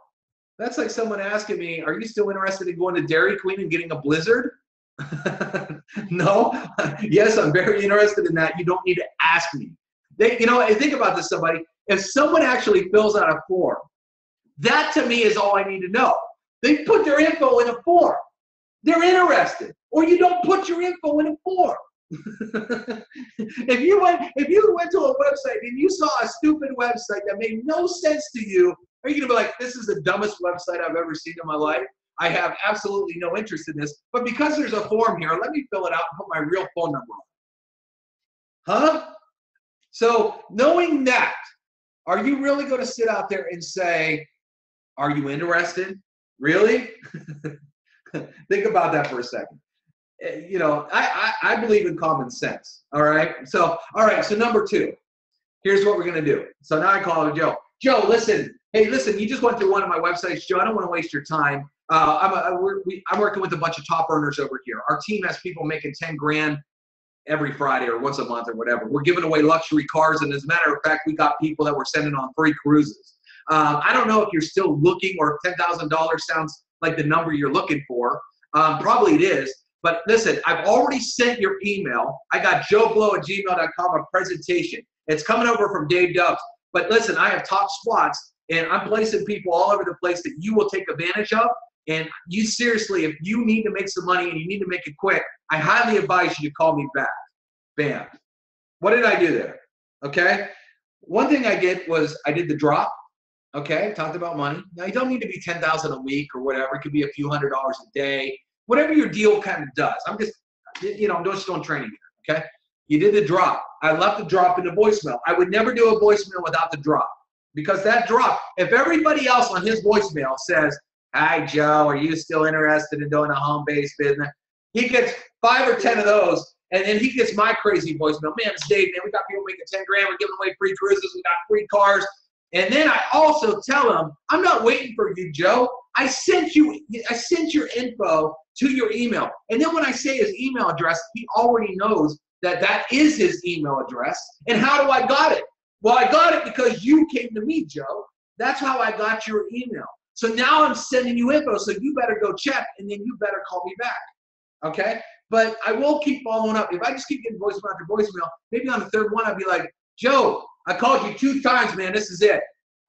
That's like someone asking me, are you still interested in going to Dairy Queen and getting a blizzard? No? Yes, I'm very interested in that. You don't need to ask me. You know, think about this, somebody. If someone actually fills out a form, that to me is all I need to know. They put their info in a form. They're interested. Or you don't put your info in a form. If you went to a website and you saw a stupid website that made no sense to you, are you gonna be like, this is the dumbest website I've ever seen in my life? I have absolutely no interest in this, but because there's a form here, let me fill it out and put my real phone number on. Huh? So knowing that, Are you really going to sit out there and say, are you interested? Really? Think about that for a second. You know, I believe in common sense. All right. So, all right. So number 2, here's what we're going to do. So now I call Joe. Joe, listen. Hey, listen, you just went through one of my websites. Joe, I don't want to waste your time. I'm working with a bunch of top earners over here. Our team has people making 10 grand every Friday or once a month or whatever. We're giving away luxury cars. And as a matter of fact, we got people that we're sending on free cruises. I don't know if you're still looking or if $10,000 sounds like the number you're looking for. Probably it is. But listen, I've already sent your email. I got joeblow@gmail.com, a presentation. It's coming over from Dave Dubs. But listen, I have top spots, and I'm placing people all over the place that you will take advantage of. And you seriously, if you need to make some money and you need to make it quick, I highly advise you to call me back. Bam. What did I do there? Okay. One thing I did was I did the drop. Okay. Talked about money. Now, you don't need to be $10,000 a week or whatever. It could be a few $100s a day. Whatever your deal kind of does. I'm just, you know, I'm just doing training here. Okay. You did the drop. I left the drop in the voicemail. I would never do a voicemail without the drop, because that drop, if everybody else on his voicemail says, hi, Joe, are you still interested in doing a home-based business? He gets 5 or 10 of those, and then he gets my crazy voicemail. Man, it's Dave, man. We got people making 10 grand. We're giving away free cruises. We got free cars. And then I also tell him, I'm not waiting for you, Joe. I sent your info to your email. And then when I say his email address, he already knows that that is his email address. And how do I got it? Well, I got it because you came to me, Joe. That's how I got your email. So now I'm sending you info, so you better go check, and then you better call me back, okay? But I will keep following up. If I just keep getting voicemail after voicemail, maybe on the 3rd one, I'd be like, Joe, I called you 2 times, man. This is it.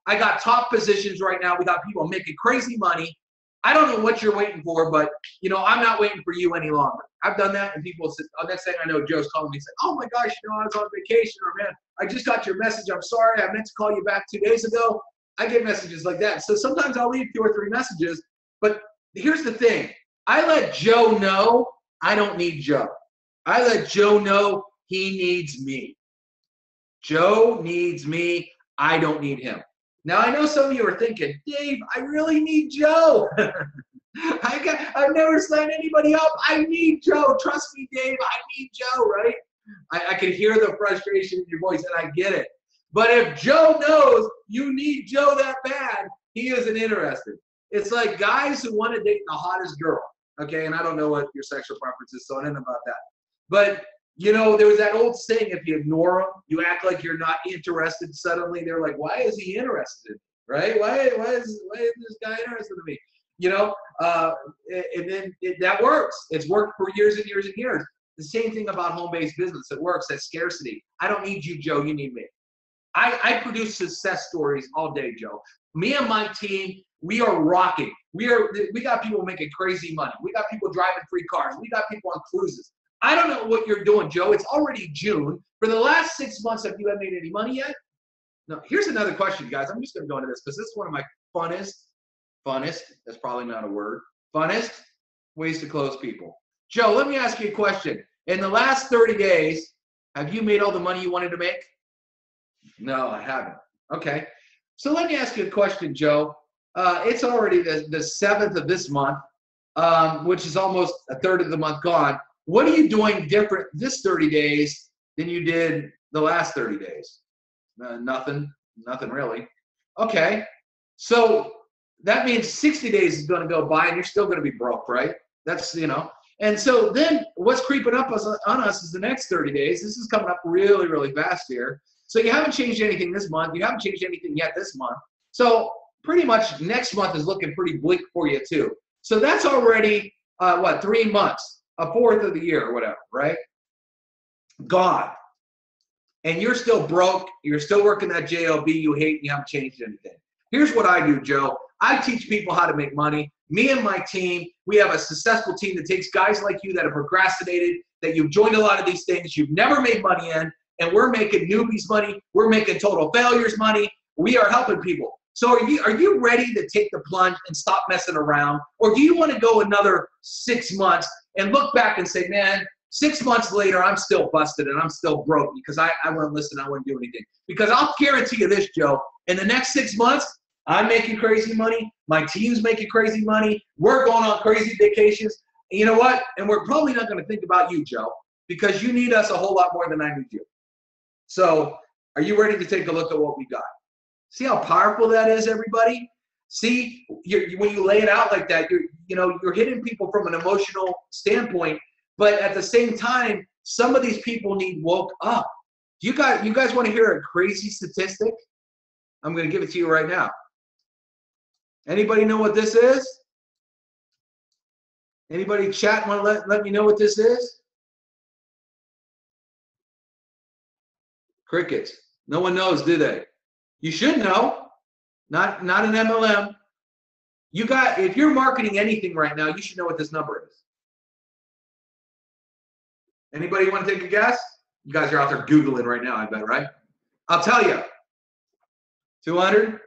I got top positions right now. We got people making crazy money. I don't know what you're waiting for, but, you know, I'm not waiting for you any longer. I've done that, and people said, oh, next thing I know, Joe's calling me and said, oh, my gosh, you know, I was on vacation, or, man, I just got your message. I'm sorry. I meant to call you back 2 days ago. I get messages like that. So sometimes I'll leave 2 or 3 messages, but here's the thing. I let Joe know I don't need Joe. I let Joe know he needs me. Joe needs me. I don't need him. Now, I know some of you are thinking, Dave, I really need Joe. I've never signed anybody up. I need Joe. Trust me, Dave, I need Joe, right? I can hear the frustration in your voice, and I get it. But if Joe knows you need Joe that bad, he isn't interested. It's like guys who want to date the hottest girl, okay? And I don't know what your sexual preference is, so I don't know about that. But, you know, there was that old saying, if you ignore them, you act like you're not interested, suddenly they're like, why is he interested in me, right? Why is this guy interested in me? You know, and then that works. It's worked for years and years and years. The same thing about home-based business. It works. That scarcity. I don't need you, Joe. You need me. I produce success stories all day, Joe. Me and my team, we are rocking. We got people making crazy money. We got people driving free cars. We got people on cruises. I don't know what you're doing, Joe. It's already June. For the last 6 months, have you made any money yet? No. Here's another question, guys. I'm just going to go into this because this is one of my funnest, that's probably not a word, funnest ways to close people. Joe, let me ask you a question. In the last 30 days, have you made all the money you wanted to make? No, I haven't. Okay. So let me ask you a question, Joe. It's already the 7th of this month, which is almost a third of the month gone. What are you doing different this 30 days than you did the last 30 days? Nothing really. Okay. So that means 60 days is going to go by and you're still going to be broke, right? That's, you know. And so then what's creeping up on us is the next 30 days. This is coming up really, really fast here. So you haven't changed anything this month. You haven't changed anything yet this month. So pretty much next month is looking pretty bleak for you too. So that's already, 3 months, a fourth of the year or whatever, right? Gone. And you're still broke. You're still working that job you hate and you haven't changed anything. Here's what I do, Joe. I teach people how to make money. Me and my team, we have a successful team that takes guys like you that have procrastinated, that you've joined a lot of these things you've never made money in, and we're making newbies money. We're making total failures money. We are helping people. So are you ready to take the plunge and stop messing around? Or do you want to go another 6 months and look back and say, man, 6 months later, I'm still busted and I'm still broke because I wouldn't listen, I wouldn't do anything. Because I'll guarantee you this, Joe, in the next 6 months, I'm making crazy money. My team's making crazy money. We're going on crazy vacations. And you know what? And we're probably not going to think about you, Joe, because you need us a whole lot more than I need you. So are you ready to take a look at what we got? See how powerful that is, everybody? See, when you lay it out like that, you're hitting people from an emotional standpoint, but at the same time, some of these people need woke up. You guys want to hear a crazy statistic? I'm going to give it to you right now. Anybody know what this is? Anybody chat want to let me know what this is? Crickets. No one knows, do they? You should know. Not an MLM. If you're marketing anything right now, you should know what this number is. Anybody want to take a guess? You guys are out there Googling right now, I bet, right? I'll tell you. 200?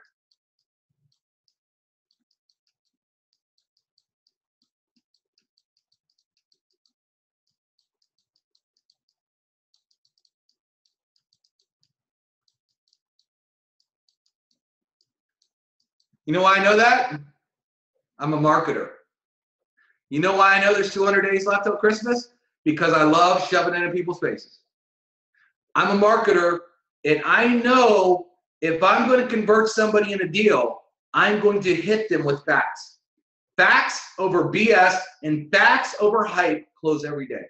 You know why I know that? I'm a marketer. You know why I know there's 200 days left till Christmas? Because I love shoving it in people's faces. I'm a marketer, and I know if I'm going to convert somebody in a deal, I'm going to hit them with facts. Facts over BS and facts over hype close every day.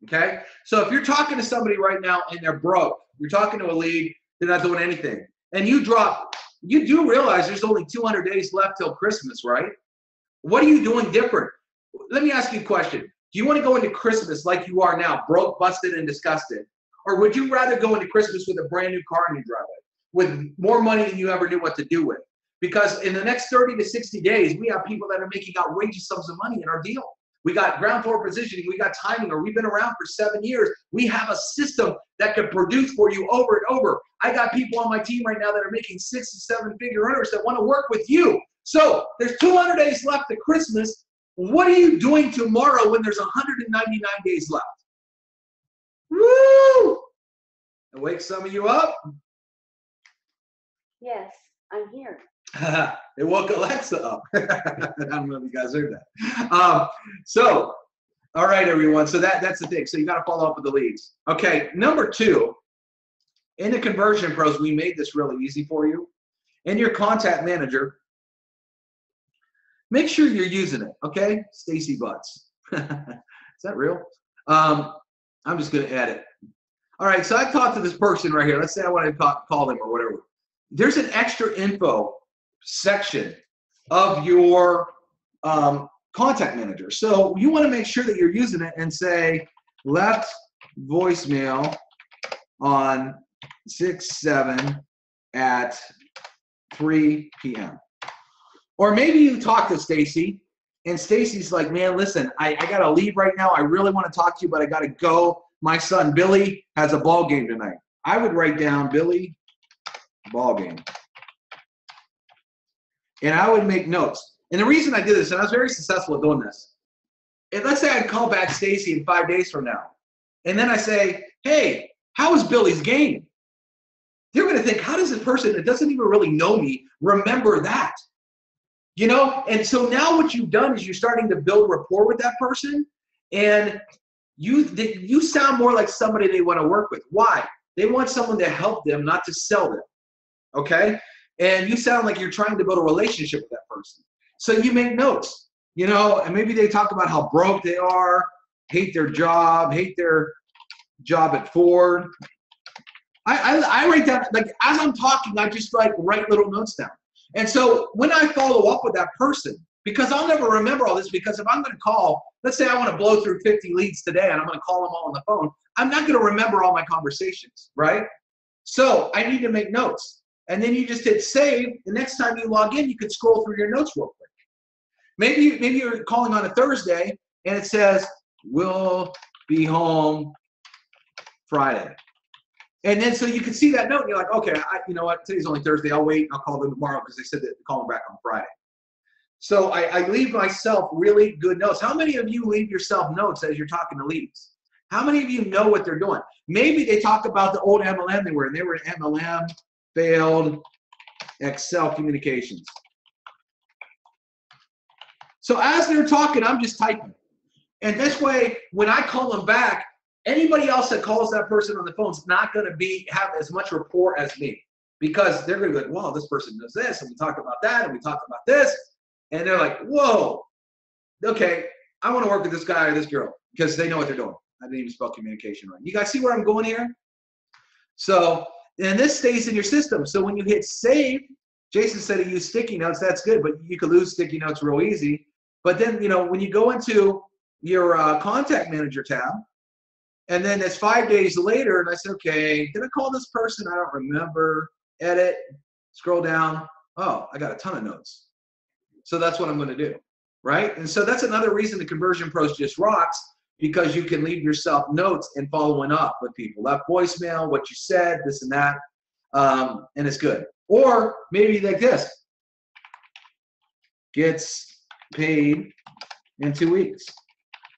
Okay? So if you're talking to somebody right now and they're broke, you're talking to a lead, they're not doing anything, and you do realize there's only 200 days left till Christmas, right? What are you doing different? Let me ask you a question. Do you want to go into Christmas like you are now, broke, busted, and disgusted? Or would you rather go into Christmas with a brand new car in your driveway, with more money than you ever knew what to do with? Because in the next 30 to 60 days, we have people that are making outrageous sums of money in our deal. We got ground floor positioning, we got timing, or we've been around for 7 years. We have a system that can produce for you over and over. I got people on my team right now that are making 6- to 7-figure earners that want to work with you. So there's 200 days left to Christmas. What are you doing tomorrow when there's 199 days left? Woo! And wake some of you up? Yes, I'm here. It woke Alexa up. I don't know if you guys heard that. So, all right, everyone. So that's the thing. So you got to follow up with the leads. Okay, number 2, in the Conversion Pros, we made this really easy for you. In your contact manager, make sure you're using it, okay? Stacy Butts. Is that real? I'm just going to add it. All right, so I talked to this person right here. Let's say I want to call them or whatever. There's an extra info section of your contact manager. So you want to make sure that you're using it and say, left voicemail on 6/7 at 3 p.m. Or maybe you talk to Stacy, and Stacy's like, man, listen, I got to leave right now. I really want to talk to you, but I got to go. My son, Billy, has a ball game tonight. I would write down Billy, ball game. And I would make notes. And the reason I did this, and I was very successful at doing this, and let's say I call back Stacy in 5 days from now, and then I say, hey, how was Billy's game? They're going to think, how does this person that doesn't even really know me remember that? You know, and so now what you've done is you're starting to build rapport with that person, and you sound more like somebody they want to work with. Why? They want someone to help them, not to sell them, okay? And you sound like you're trying to build a relationship with that person. So you make notes, you know, and maybe they talk about how broke they are, hate their job at Ford. I write down, like, as I'm talking, I just like write little notes down. And so when I follow up with that person, because I'll never remember all this, because if I'm going to call, let's say I want to blow through 50 leads today and I'm going to call them all on the phone, I'm not going to remember all my conversations, right? So I need to make notes. And then you just hit save. The next time you log in, you can scroll through your notes real quick. Maybe you're calling on a Thursday and it says, we'll be home Friday. And then so you can see that note and you're like, okay, you know what, today's only Thursday. I'll wait. I'll call them tomorrow because they said that to call them back on Friday. So I leave myself really good notes. How many of you leave yourself notes as you're talking to leads? How many of you know what they're doing? Maybe they talk about the old MLM they were in. They were in MLM, failed, Excel communications. So as they're talking, I'm just typing. And this way, when I call them back, anybody else that calls that person on the phone is not going to have as much rapport as me, because they're going to be like, wow, this person does this, and we talked about that, and we talked about this. And they're like, whoa, okay, I want to work with this guy or this girl, because they know what they're doing. I didn't even spell communication right. You guys see where I'm going here? So, and this stays in your system. So when you hit save, Jason said he used sticky notes. That's good, but you could lose sticky notes real easy. But then, you know, when you go into your contact manager tab, and then it's 5 days later, and I said, okay, did I call this person? I don't remember. Edit, scroll down. Oh, I got a ton of notes. So that's what I'm going to do, right? And so that's another reason the Conversion Pros just rocks, because you can leave yourself notes and following up with people. Left voicemail, what you said, this and that, and it's good. Or maybe like this, gets paid in 2 weeks.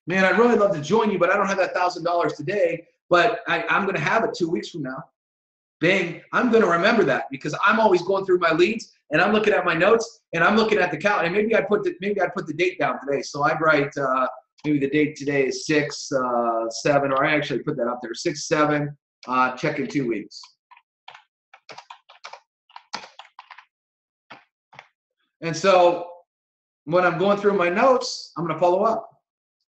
Man, I'd really love to join you, but I don't have that $1,000 today, but I'm going to have it 2 weeks from now. Bang, I'm going to remember that, because I'm always going through my leads, and I'm looking at my notes, and I'm looking at the calendar, and maybe I'd put the date down today. So I'd write, maybe the date today is 6/7, or I actually put that up there, 6/7, check in 2 weeks. And so when I'm going through my notes, I'm going to follow up.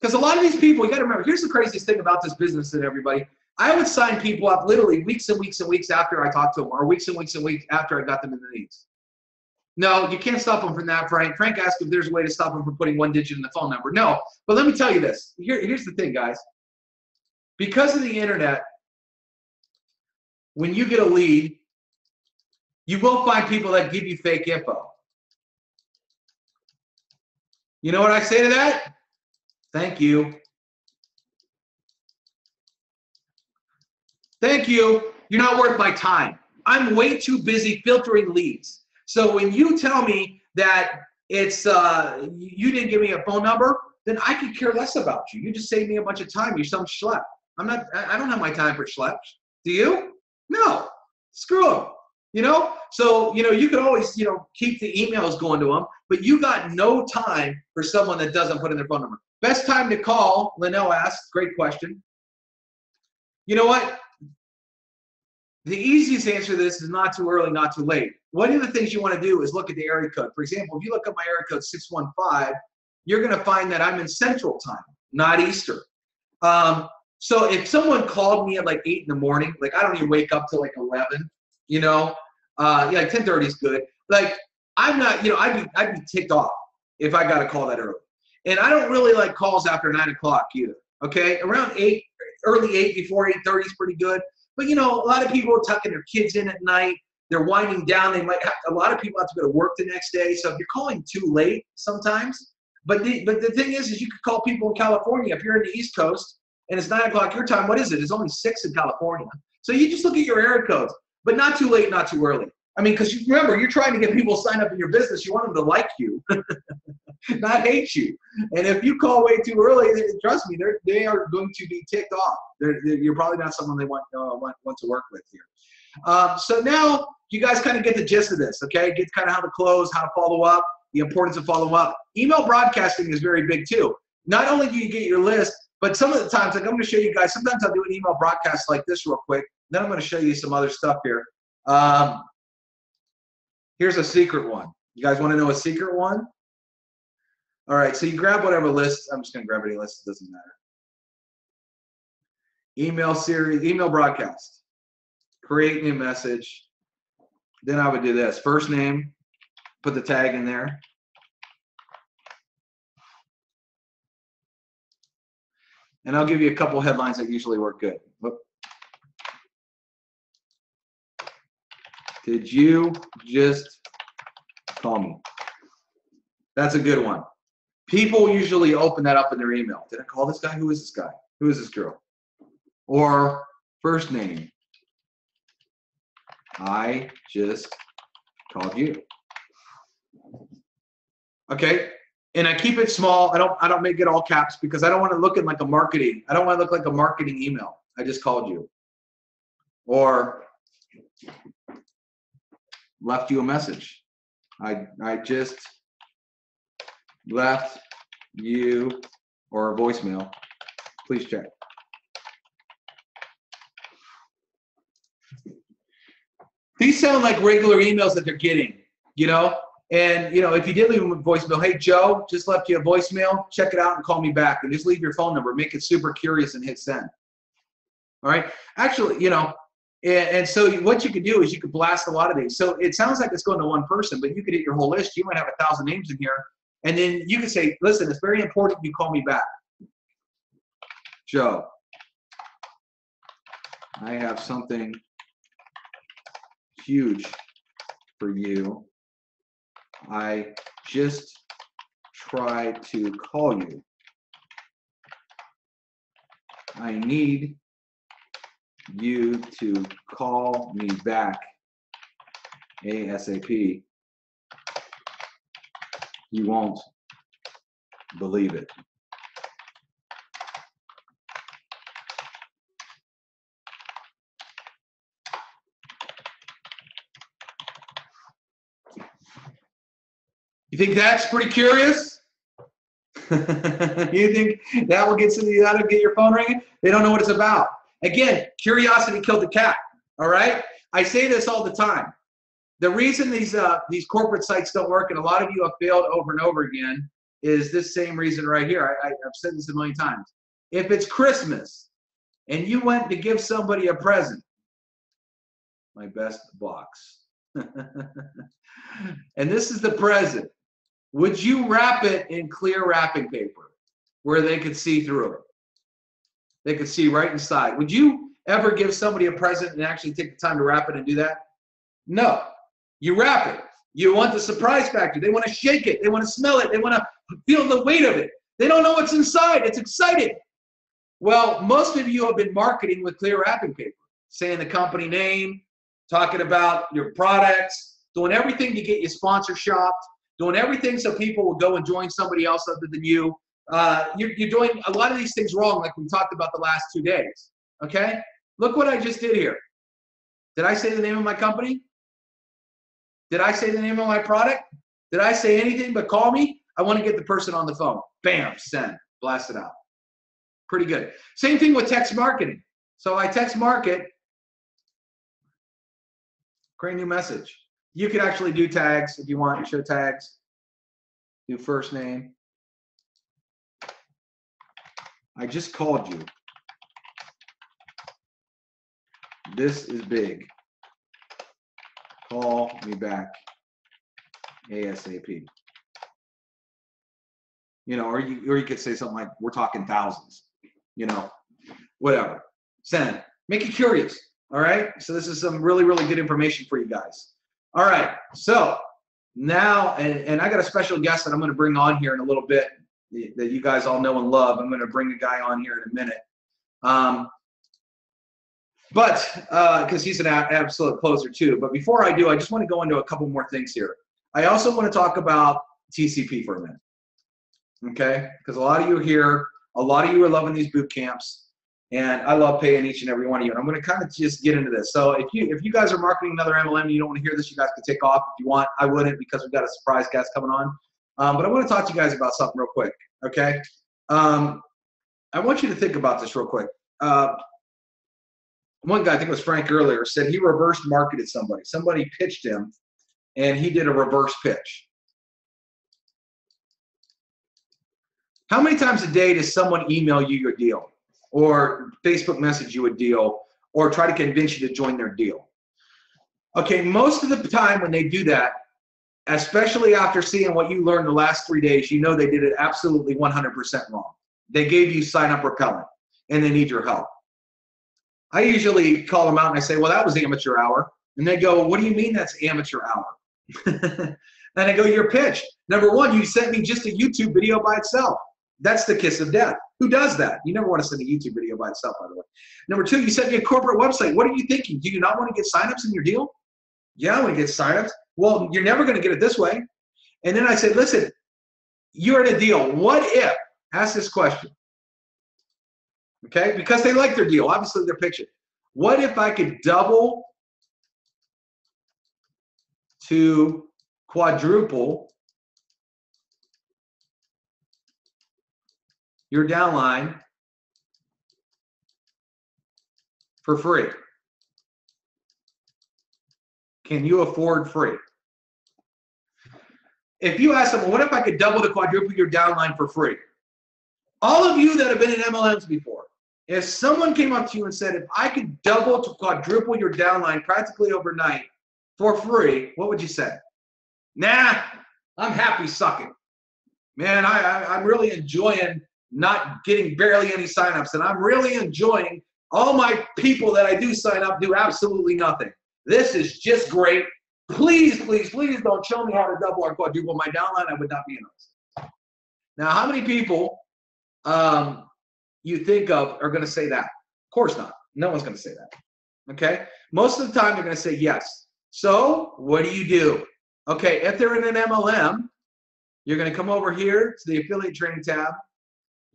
Because a lot of these people, you got to remember, here's the craziest thing about this business and everybody. I would sign people up literally weeks and weeks and weeks after I talked to them, or weeks and weeks and weeks after I got them in the leads. No, you can't stop them from that, Frank. Frank asked if there's a way to stop them from putting one digit in the phone number. No, but let me tell you this. Here's the thing, guys. Because of the internet, when you get a lead, you will find people that give you fake info. You know what I say to that? Thank you. Thank you. You're not worth my time. I'm way too busy filtering leads. So when you tell me that it's you didn't give me a phone number, then I could care less about you. You just saved me a bunch of time. You're some schlep. I don't have my time for schleps. Do you? No. Screw them. You know? So, you know, you could always, you know, keep the emails going to them, but you got no time for someone that doesn't put in their phone number. Best time to call, Linnell asked, great question. You know what? The easiest answer to this is not too early, not too late. One of the things you want to do is look at the area code. For example, if you look at my area code 615, you're going to find that I'm in Central Time, not Eastern. So if someone called me at like 8 in the morning, like I don't even wake up till like 11, you know, yeah, like 10:30 is good. Like I'm not, you know, I'd be ticked off if I got a call that early. And I don't really like calls after 9 o'clock either. Okay, around 8, early 8 before 8:30 is pretty good. But you know, a lot of people are tucking their kids in at night. They're winding down. They might have, a lot of people have to go to work the next day. So if you're calling too late sometimes, but the thing is you could call people in California. If you're in the East Coast and it's 9 o'clock your time, what is it? It's only 6 in California. So you just look at your area codes, but not too late, not too early. I mean, because remember, you're trying to get people to sign up in your business. You want them to like you, not hate you. And if you call way too early, trust me, they are going to be ticked off. You're probably not someone they want to work with here. So now you guys kind of get the gist of this, okay? Get kind of how to close, how to follow up, the importance of follow up. Email broadcasting is very big too. Not only do you get your list, but some of the times, like I'm going to show you guys, sometimes I'll do an email broadcast like this real quick. Then I'm going to show you some other stuff here. Here's a secret one. You guys want to know a secret one? All right, so you grab whatever list. I'm just going to grab any list. It doesn't matter. Email series, email broadcast. Create new message. Then I would do this. First name, put the tag in there. And I'll give you a couple headlines that usually work good. Whoop. Did you just call me? That's a good one. People usually open that up in their email. Did I call this guy? Who is this guy? Who is this girl? Or first name. I just called you. Okay. And I keep it small. I don't make it all caps because I don't want to look like a marketing. I don't want to look like a marketing email. I just called you or left you a message. I just left you or a voicemail. Please check. These sound like regular emails that they're getting, you know? And, you know, if you did leave them a voicemail, hey, Joe, just left you a voicemail. Check it out and call me back. And just leave your phone number. Make it super curious and hit send. All right? Actually, you know, and so what you could do is you could blast a lot of these. So it sounds like it's going to one person, but you could hit your whole list. You might have 1,000 names in here. And then you can say, listen, it's very important you call me back. Joe, I have something huge for you. I just tried to call you. I need you to call me back ASAP. You won't believe it. You think that's pretty curious? You think that will get somebody that'll get your phone ringing? They don't know what it's about. Again, curiosity killed the cat. All right. I say this all the time. The reason these corporate sites don't work, and a lot of you have failed over and over again, is this same reason right here. I've said this a million times. If it's Christmas and you went to give somebody a present, my best box, and this is the present. Would you wrap it in clear wrapping paper where they could see through it? They could see right inside. Would you ever give somebody a present and actually take the time to wrap it and do that? No. You wrap it. You want the surprise factor. They want to shake it. They want to smell it. They want to feel the weight of it. They don't know what's inside. It's exciting. Well, most of you have been marketing with clear wrapping paper, saying the company name, talking about your products, doing everything to get you sponsor shopped, doing everything so people will go and join somebody else other than you. You're doing a lot of these things wrong, like we talked about the last 2 days. Okay? Look what I just did here. Did I say the name of my company? Did I say the name of my product? Did I say anything but call me? I want to get the person on the phone. Bam, send, blast it out. Pretty good. Same thing with text marketing. So I text market, create a new message. You could actually do tags if you want, show tags, do first name. I just called you. This is big. Call me back ASAP. You know, or you could say something like, we're talking thousands, you know, whatever. Send. Make it curious. All right. So this is some really, really good information for you guys. All right. So now, and I got a special guest that I'm going to bring on here in a little bit that you guys all know and love. I'm going to bring a guy on here in a minute. Because he's an absolute closer too. But before I do, I just want to go into a couple more things here. I also want to talk about TCP for a minute. Okay? Because a lot of you here, a lot of you are loving these boot camps, and I love paying each and every one of you. And I'm going to kind of just get into this. So if you guys are marketing another MLM and you don't want to hear this, you guys can take off if you want. I wouldn't, because we've got a surprise guest coming on. But I want to talk to you guys about something real quick. Okay? I want you to think about this real quick. One guy, I think it was Frank earlier, said he reverse marketed somebody. Somebody pitched him, and he did a reverse pitch. How many times a day does someone email you your deal, or Facebook message you a deal, or try to convince you to join their deal? Okay, most of the time when they do that, especially after seeing what you learned the last 3 days, you know they did it absolutely 100% wrong. They gave you sign-up repellent, and they need your help. I usually call them out and I say, well, that was amateur hour. And they go, what do you mean that's amateur hour? And I go, your pitch. Number one, you sent me just a YouTube video by itself. That's the kiss of death. Who does that? You never want to send a YouTube video by itself, by the way. Number two, you sent me a corporate website. What are you thinking? Do you not want to get signups in your deal? Yeah, I want to get signups. Well, you're never going to get it this way. And then I said, listen, you're in a deal. What if, ask this question, okay? Because they like their deal. Obviously, they're pitching. What if I could double to quadruple your downline for free? Can you afford free? If you ask someone, what if I could double to quadruple your downline for free? All of you that have been in MLMs before, if someone came up to you and said, if I could double to quadruple your downline practically overnight for free, what would you say? Nah, I'm happy sucking. Man, I'm really enjoying not getting barely any signups, and I'm really enjoying all my people that I do sign up do absolutely nothing. This is just great. Please, please, please don't show me how to double or quadruple my downline. I would not be interested. Now, how many people you think of are going to say that? Of course not. No one's going to say that. Okay? Most of the time, they're going to say yes. So what do? Okay, if they're in an MLM, you're going to come over here to the affiliate training tab.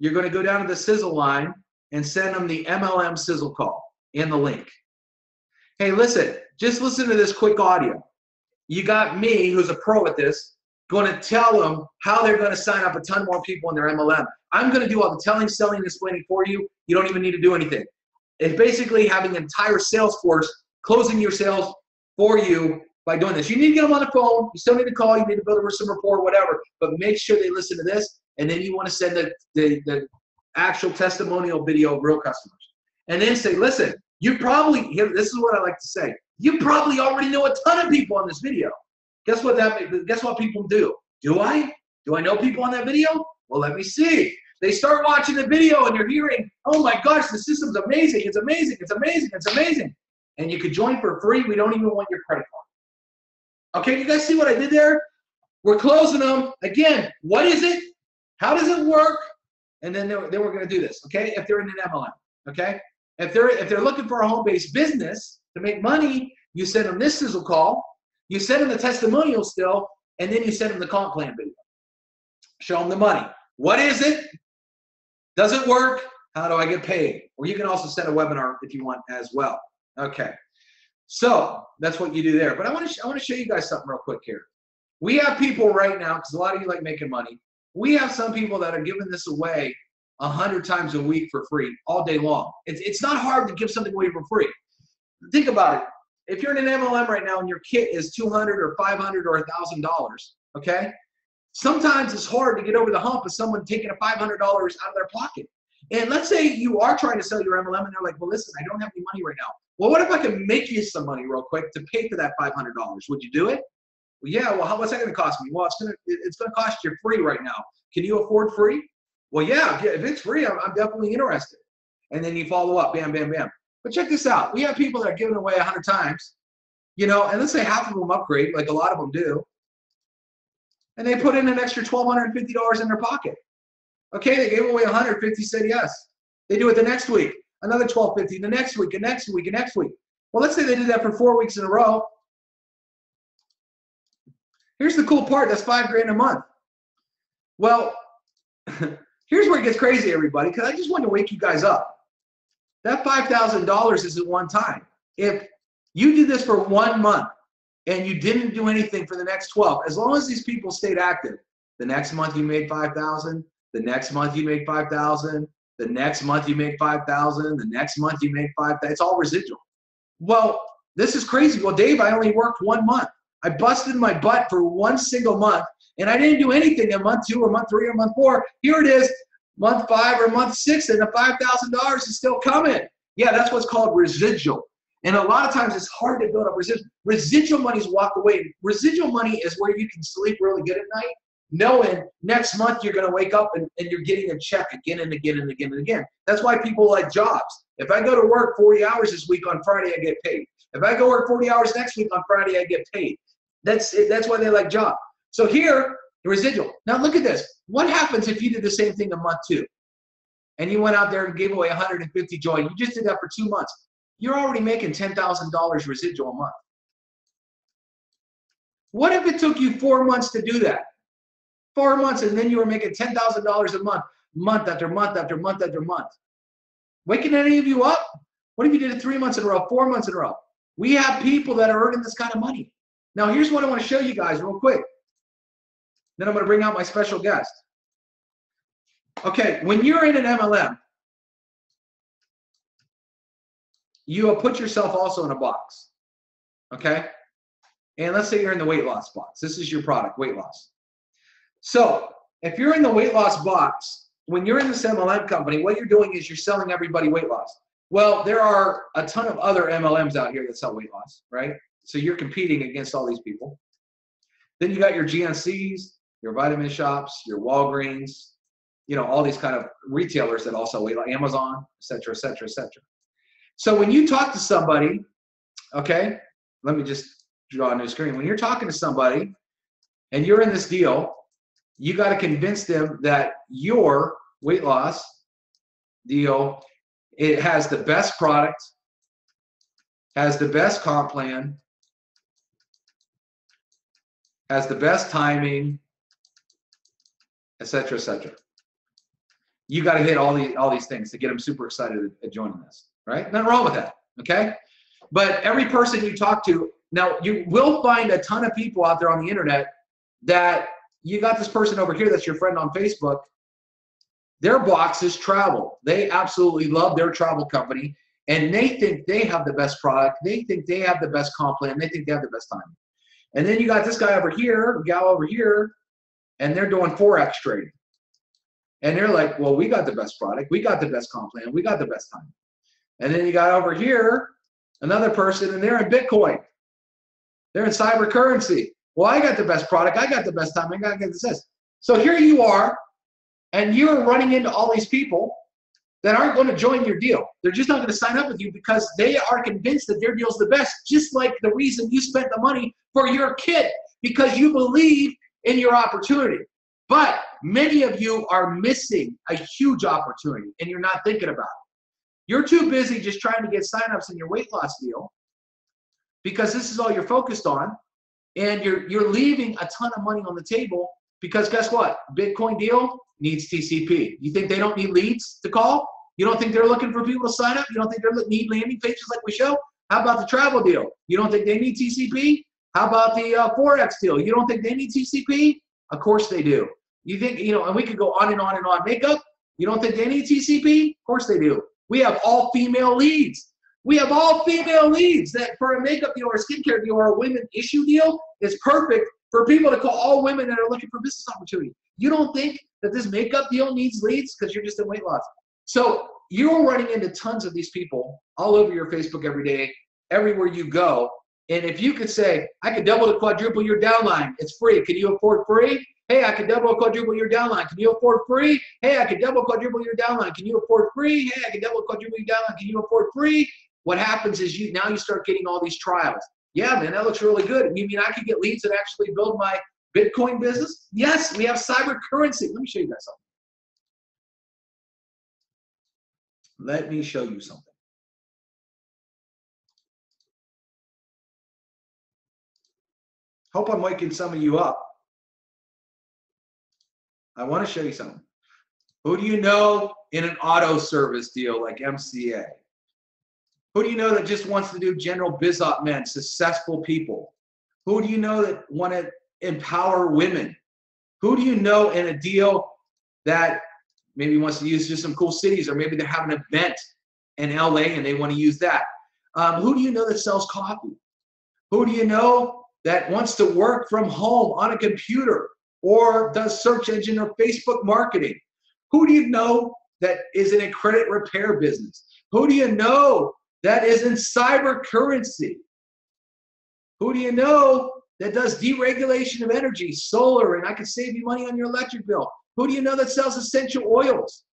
You're going to go down to the sizzle line and send them the MLM sizzle call in the link. Hey, listen, just listen to this quick audio. You got me, who's a pro at this, going to tell them how they're going to sign up a ton more people in their MLM. I'm going to do all the telling, selling, and explaining for you. You don't even need to do anything. It's basically having an entire sales force closing your sales for you by doing this. You need to get them on the phone. You still need to call. You need to build some rapport, whatever. But make sure they listen to this. And then you want to send the actual testimonial video of real customers. And then say, listen, you probably, this is what I like to say, you probably already know a ton of people on this video. Guess what people do? Do I know people on that video? Well, let me see. They start watching the video and you're hearing, oh my gosh, the system's amazing. It's amazing. It's amazing. It's amazing. And you could join for free. We don't even want your credit card. Okay, you guys see what I did there? We're closing them. Again, what is it? How does it work? And then we're going to do this, okay? If they're in an MLM, okay? If they're looking for a home-based business to make money, you send them this sizzle call, you send them the testimonial still, and then you send them the comp plan video. Show them the money. What is it? Does it work? How do I get paid? Or you can also send a webinar if you want as well. Okay. So that's what you do there. But I want to show you guys something real quick here. We have people right now, because a lot of you like making money. We have some people that are giving this away 100 times a week for free all day long. It's not hard to give something away for free. Think about it. If you're in an MLM right now and your kit is $200 or $500 or $1,000, okay? Sometimes it's hard to get over the hump of someone taking a $500 out of their pocket. And let's say you are trying to sell your MLM and they're like, well, listen, I don't have any money right now. Well, what if I can make you some money real quick to pay for that $500? Would you do it? Well, yeah, well, what's that going to cost me? Well, it's going to cost you free right now. Can you afford free? Well, yeah, if it's free, I'm definitely interested. And then you follow up, bam, bam, bam. But check this out. We have people that are giving away 100 times, you know, and let's say half of them upgrade, like a lot of them do. And they put in an extra $1,250 in their pocket. Okay, they gave away 150, said yes. They do it the next week, another $1,250, the next week, and next week, and next week. Well, let's say they did that for 4 weeks in a row. Here's the cool part. That's $5,000 a month. Well, here's where it gets crazy, everybody, because I just wanted to wake you guys up. That $5,000 is at one time. If you did this for 1 month and you didn't do anything for the next 12, as long as these people stayed active, the next month you made $5,000, the next month you made $5,000, the next month you made $5,000, the next month you made $5,000. It's all residual. Well, this is crazy. Well, Dave, I only worked 1 month. I busted my butt for 1 single month, and I didn't do anything in month 2 or month 3 or month 4. Here it is, month 5 or month 6, and the $5,000 is still coming. Yeah, that's what's called residual. And a lot of times it's hard to build up residual. Residual money's walk away. Residual money is where you can sleep really good at night, knowing next month you're going to wake up and you're getting a check again and again and again and again. That's why people like jobs. If I go to work 40 hours this week on Friday, I get paid. If I go work 40 hours next week on Friday, I get paid. That's why they like jobs. So here, the residual. Now look at this. What happens if you did the same thing in month 2? And you went out there and gave away 150 joy. You just did that for 2 months. You're already making $10,000 residual a month. What if it took you 4 months to do that? 4 months, and then you were making $10,000 a month, month after month after month after month. Waking any of you up? What if you did it 3 months in a row, 4 months in a row? We have people that are earning this kind of money. Now, here's what I want to show you guys real quick. Then I'm going to bring out my special guest. Okay, when you're in an MLM, you put yourself also in a box. Okay? And let's say you're in the weight loss box. This is your product, weight loss. So if you're in the weight loss box, when you're in this MLM company, what you're doing is you're selling everybody weight loss. Well, there are a ton of other MLMs out here that sell weight loss, right? So you're competing against all these people. Then you got your GNCs, your vitamin shops, your Walgreens, you know, all these kind of retailers that also weight loss, Amazon, et cetera, et cetera, et cetera. So when you talk to somebody, okay, let me just draw a new screen. When you're talking to somebody and you're in this deal, you got to convince them that your weight loss deal, it has the best product, has the best comp plan, has the best timing, et cetera, et cetera. You got to hit all these things to get them super excited at joining this, right? Nothing wrong with that, okay? But every person you talk to, now you will find a ton of people out there on the internet that you got this person over here that's your friend on Facebook. Their box is travel. They absolutely love their travel company, and they think they have the best product. They think they have the best comp plan. They think they have the best timing. And then you got this guy over here, gal over here, and they're doing Forex trading. And they're like, well, we got the best product. We got the best comp plan. We got the best time. And then you got over here another person, and they're in Bitcoin. They're in cyber currency. Well, I got the best product. I got the best time. I got to get this. So here you are, and you're running into all these people that aren't going to join your deal. They're just not going to sign up with you because they are convinced that their deal's the best, just like the reason you spent the money for your kid, because you believe in your opportunity. But many of you are missing a huge opportunity, and you're not thinking about it. You're too busy just trying to get signups in your weight loss deal because this is all you're focused on, and you're leaving a ton of money on the table because guess what? Bitcoin deal needs TCP. You think they don't need leads to call? You don't think they're looking for people to sign up? You don't think they need landing pages like we show? How about the travel deal? You don't think they need TCP? How about the Forex deal? You don't think they need TCP? Of course they do. You think, you know, and we could go on and on and on. Makeup, you don't think they need TCP? Of course they do. We have all female leads. We have all female leads that for a makeup deal or a skincare deal or a women issue deal is perfect for people to call all women that are looking for business opportunity. You don't think that this makeup deal needs leads because you're just in weight loss. So you're running into tons of these people all over your Facebook every day, everywhere you go. And if you could say, I could double to quadruple your downline, it's free. Can you afford free? Hey, I could double or quadruple your downline. Can you afford free? Hey, I could double quadruple your downline. Can you afford free? Hey, I could double quadruple your downline. Can you afford free? What happens is now you start getting all these trials. Yeah, man, that looks really good. You mean I could get leads that actually build my Bitcoin business? Yes, we have cyber currency. Let me show you guys something. Let me show you something. Hope I'm waking some of you up. I want to show you something. Who do you know in an auto service deal like MCA? Who do you know that just wants to do general biz op men, successful people? Who do you know that want to empower women? Who do you know in a deal that maybe wants to use just some cool cities, or maybe they're having an event in LA and they want to use that? Who do you know that sells coffee? Who do you know that wants to work from home on a computer or does search engine or Facebook marketing? Who do you know that is in a credit repair business? Who do you know that is in cyber currency? Who do you know that does deregulation of energy, solar, and I can save you money on your electric bill? Who do you know that sells essential oils?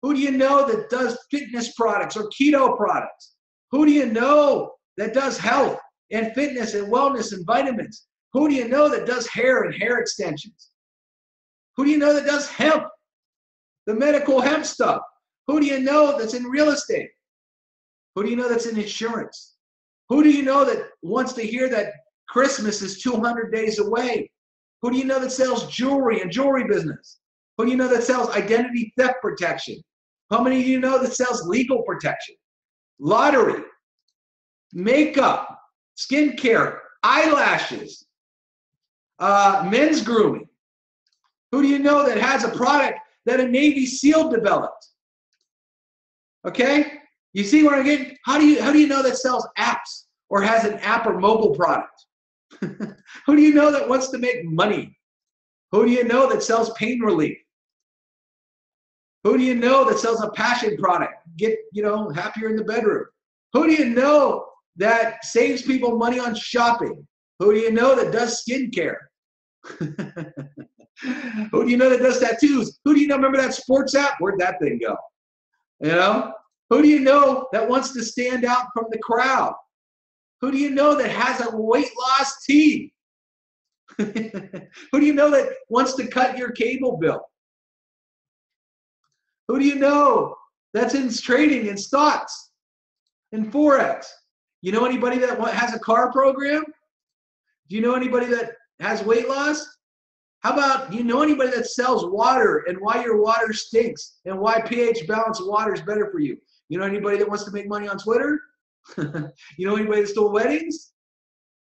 Who do you know that does fitness products or keto products? Who do you know that does health and fitness and wellness and vitamins? Who do you know that does hair and hair extensions? Who do you know that does hemp, the medical hemp stuff? Who do you know that's in real estate? Who do you know that's in insurance? Who do you know that wants to hear that Christmas is 200 days away? Who do you know that sells jewelry and jewelry business? Who do you know that sells identity theft protection? How many do you know that sells legal protection? Lottery, makeup, skincare, eyelashes, men's grooming. Who do you know that has a product that a Navy SEAL developed? Okay? You see what I'm getting? How do you know that sells apps or has an app or mobile product? Who do you know that wants to make money? Who do you know that sells pain relief? Who do you know that sells a passion product? Get, happier in the bedroom. Who do you know that saves people money on shopping? Who do you know that does skincare? Who do you know that does tattoos? Who do you know? Remember that sports app? Where'd that thing go? Who do you know that wants to stand out from the crowd? Who do you know that has a weight loss tea? Who do you know that wants to cut your cable bill? Who do you know that's in trading in stocks and Forex? You know anybody that has a car program? Do you know anybody that has weight loss? How about, do you know anybody that sells water and why your water stinks and why pH balanced water is better for you? You know anybody that wants to make money on Twitter? You know anybody that's doing weddings?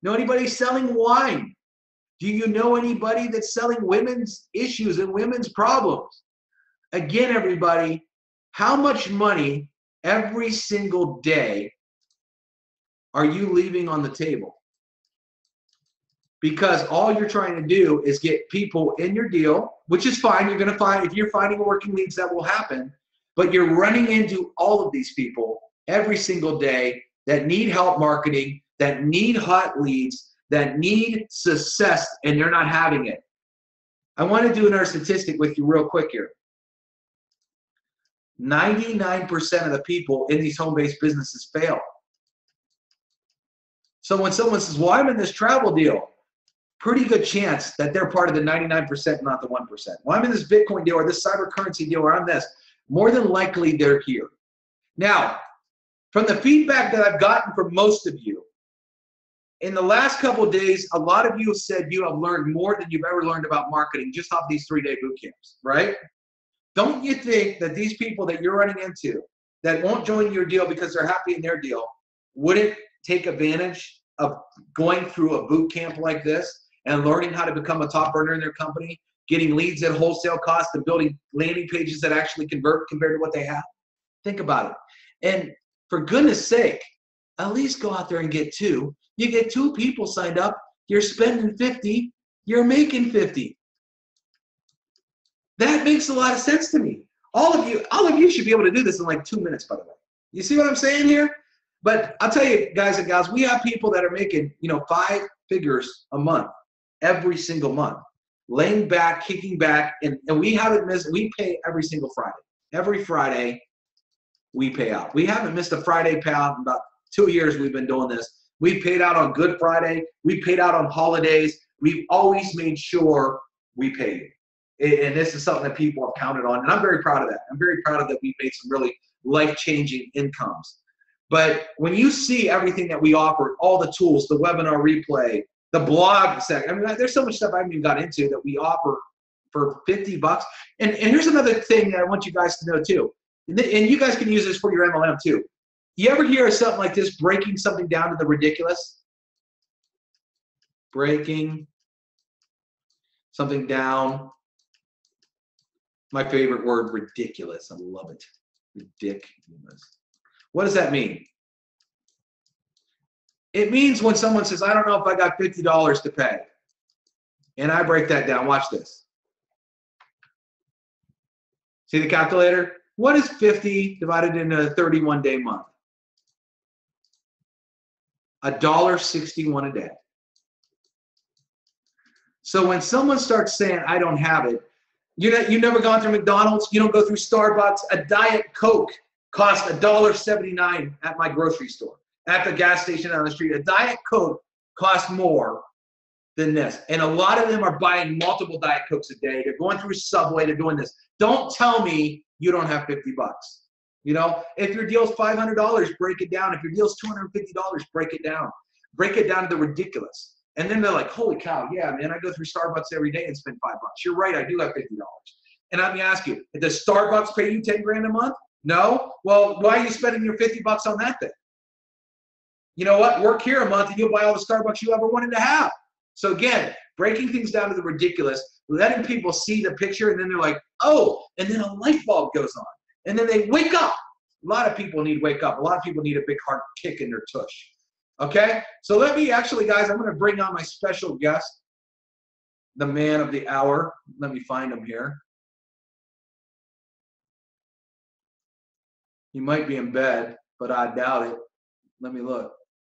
Know anybody selling wine? Do you know anybody that's selling women's issues and women's problems? Again, everybody, how much money every single day are you leaving on the table? Because all you're trying to do is get people in your deal, which is fine. You're going to find, if you're finding working leads, that will happen. But you're running into all of these people every single day that need help marketing, that need hot leads, that need success, and they're not having it. I want to do another statistic with you real quick here. 99% of the people in these home-based businesses fail. So when someone says, well, I'm in this travel deal, pretty good chance that they're part of the 99%, not the 1%. Well, I'm in this Bitcoin deal or this cyber currency deal or I'm this. More than likely they're here. Now, from the feedback that I've gotten from most of you, in the last couple of days, a lot of you have said you have learned more than you've ever learned about marketing just off these 3-day boot camps, right? Don't you think that these people that you're running into that won't join your deal because they're happy in their deal wouldn't take advantage of going through a boot camp like this and learning how to become a top earner in their company, getting leads at wholesale cost and building landing pages that actually convert compared to what they have? Think about it. And for goodness sake, at least go out there and get 2. You get 2 people signed up, you're spending 50, you're making 50. That makes a lot of sense to me. All of you should be able to do this in like 2 minutes, by the way. You see what I'm saying here? But I'll tell you, guys and gals, we have people that are making, 5 figures a month, every single month, laying back, kicking back, and we haven't missed. We pay every single Friday. Every Friday, we pay out. We haven't missed a Friday payout in about 2 years. We've been doing this. We paid out on Good Friday. We paid out on holidays. We've always made sure we pay you. And this is something that people have counted on, and I'm very proud of that. I'm very proud of that. We've made some really life-changing incomes. But when you see everything that we offer, all the tools, the webinar replay, the blog section, there's so much stuff I haven't even got into that we offer for $50. And here's another thing that I want you guys to know too. And you guys can use this for your MLM too. You ever hear of something like this, breaking something down to the ridiculous? Breaking something down. My favorite word, ridiculous. I love it. Ridiculous. What does that mean? It means when someone says, I don't know if I got $50 to pay. And I break that down. Watch this. See the calculator? What is 50 divided into a 31-day month? $1.61 a day. So when someone starts saying, I don't have it, you've never gone through McDonald's, you don't go through Starbucks, a Diet Coke costs $1.79 at my grocery store, at the gas station down the street. A Diet Coke costs more than this. And a lot of them are buying multiple Diet Cokes a day. They're going through Subway, they're doing this. Don't tell me you don't have $50. If your deal's $500, break it down. If your deal's $250, break it down. Break it down to the ridiculous. And then they're like, holy cow, yeah, man, I go through Starbucks every day and spend $5. You're right, I do have $50. And let me ask you, does Starbucks pay you 10 grand a month? No? Well, why are you spending your 50 bucks on that then? You know what? Work here a month and you'll buy all the Starbucks you ever wanted to have. So again, breaking things down to the ridiculous, letting people see the picture, and then they're like, oh, and then a light bulb goes on. And then they wake up. A lot of people need to wake up. A lot of people need a big hard kick in their tush. Okay? So let me actually, guys, I'm going to bring on my special guest, the man of the hour. Let me find him here. He might be in bed, but I doubt it. Let me look.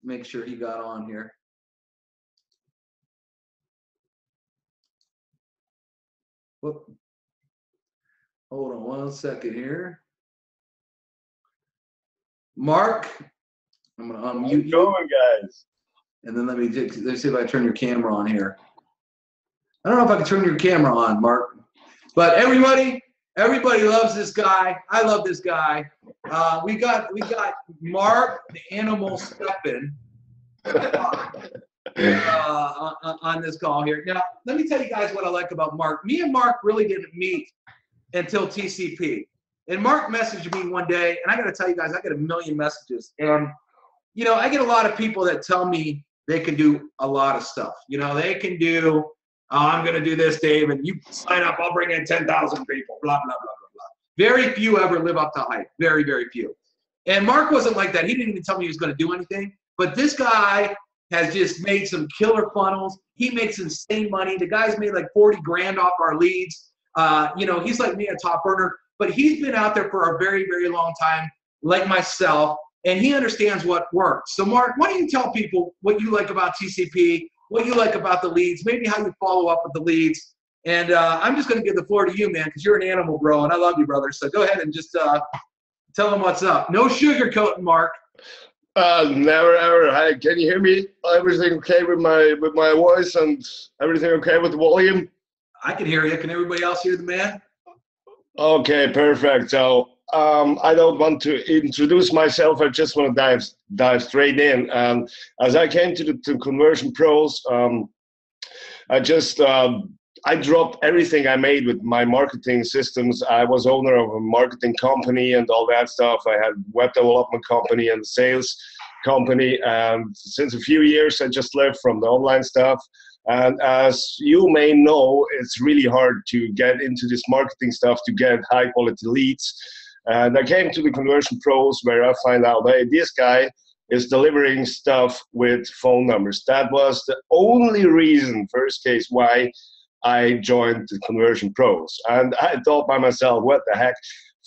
Make sure he got on here. Whoop. Hold on one second here. Mark, I'm going to unmute you. Going, guys. And then let's see if I turn your camera on here. I don't know if I can turn your camera on, Mark. But everybody loves this guy. I love this guy. We got Mark, the animal stepping, on this call here. Now, let me tell you guys what I like about Mark. Me and Mark really didn't meet until TCP. And Mark messaged me one day, and I got to tell you guys, I get a million messages. And, you know, I get a lot of people that tell me they can do a lot of stuff. You know, they can do, oh, I'm going to do this, Dave, and you sign up, I'll bring in 10,000 people, blah, blah, blah, blah, blah. Very few ever live up to hype. Very, very few. And Mark wasn't like that. He didn't even tell me he was going to do anything. But this guy has just made some killer funnels. He makes insane money. The guy's made like 40 grand off our leads. You know, he's like me, a top earner. But he's been out there for a very, very long time, like myself, and he understands what works. So, Mark, why don't you tell people what you like about TCP, what you like about the leads, maybe how you follow up with the leads. And I'm just going to give the floor to you, man, because you're an animal, bro, and I love you, brother. So go ahead and just tell them what's up. No sugarcoating, Mark. Never ever. Hi, can you hear me? Everything okay with my voice and everything okay with the volume? I can hear you. Can everybody else hear the man? Okay, perfect. So I don't want to introduce myself. I just want to dive straight in. As I came to Conversion Pros, I dropped everything I made with my marketing systems. I was owner of a marketing company and all that stuff. I had web development company and sales company. And since a few years, I just left from the online stuff. And as you may know, it's really hard to get into this marketing stuff to get high quality leads. And I came to the Conversion Pros where I find out, hey, this guy is delivering stuff with phone numbers. That was the only reason, first case, why I joined the Conversion Pros. And I thought by myself, what the heck,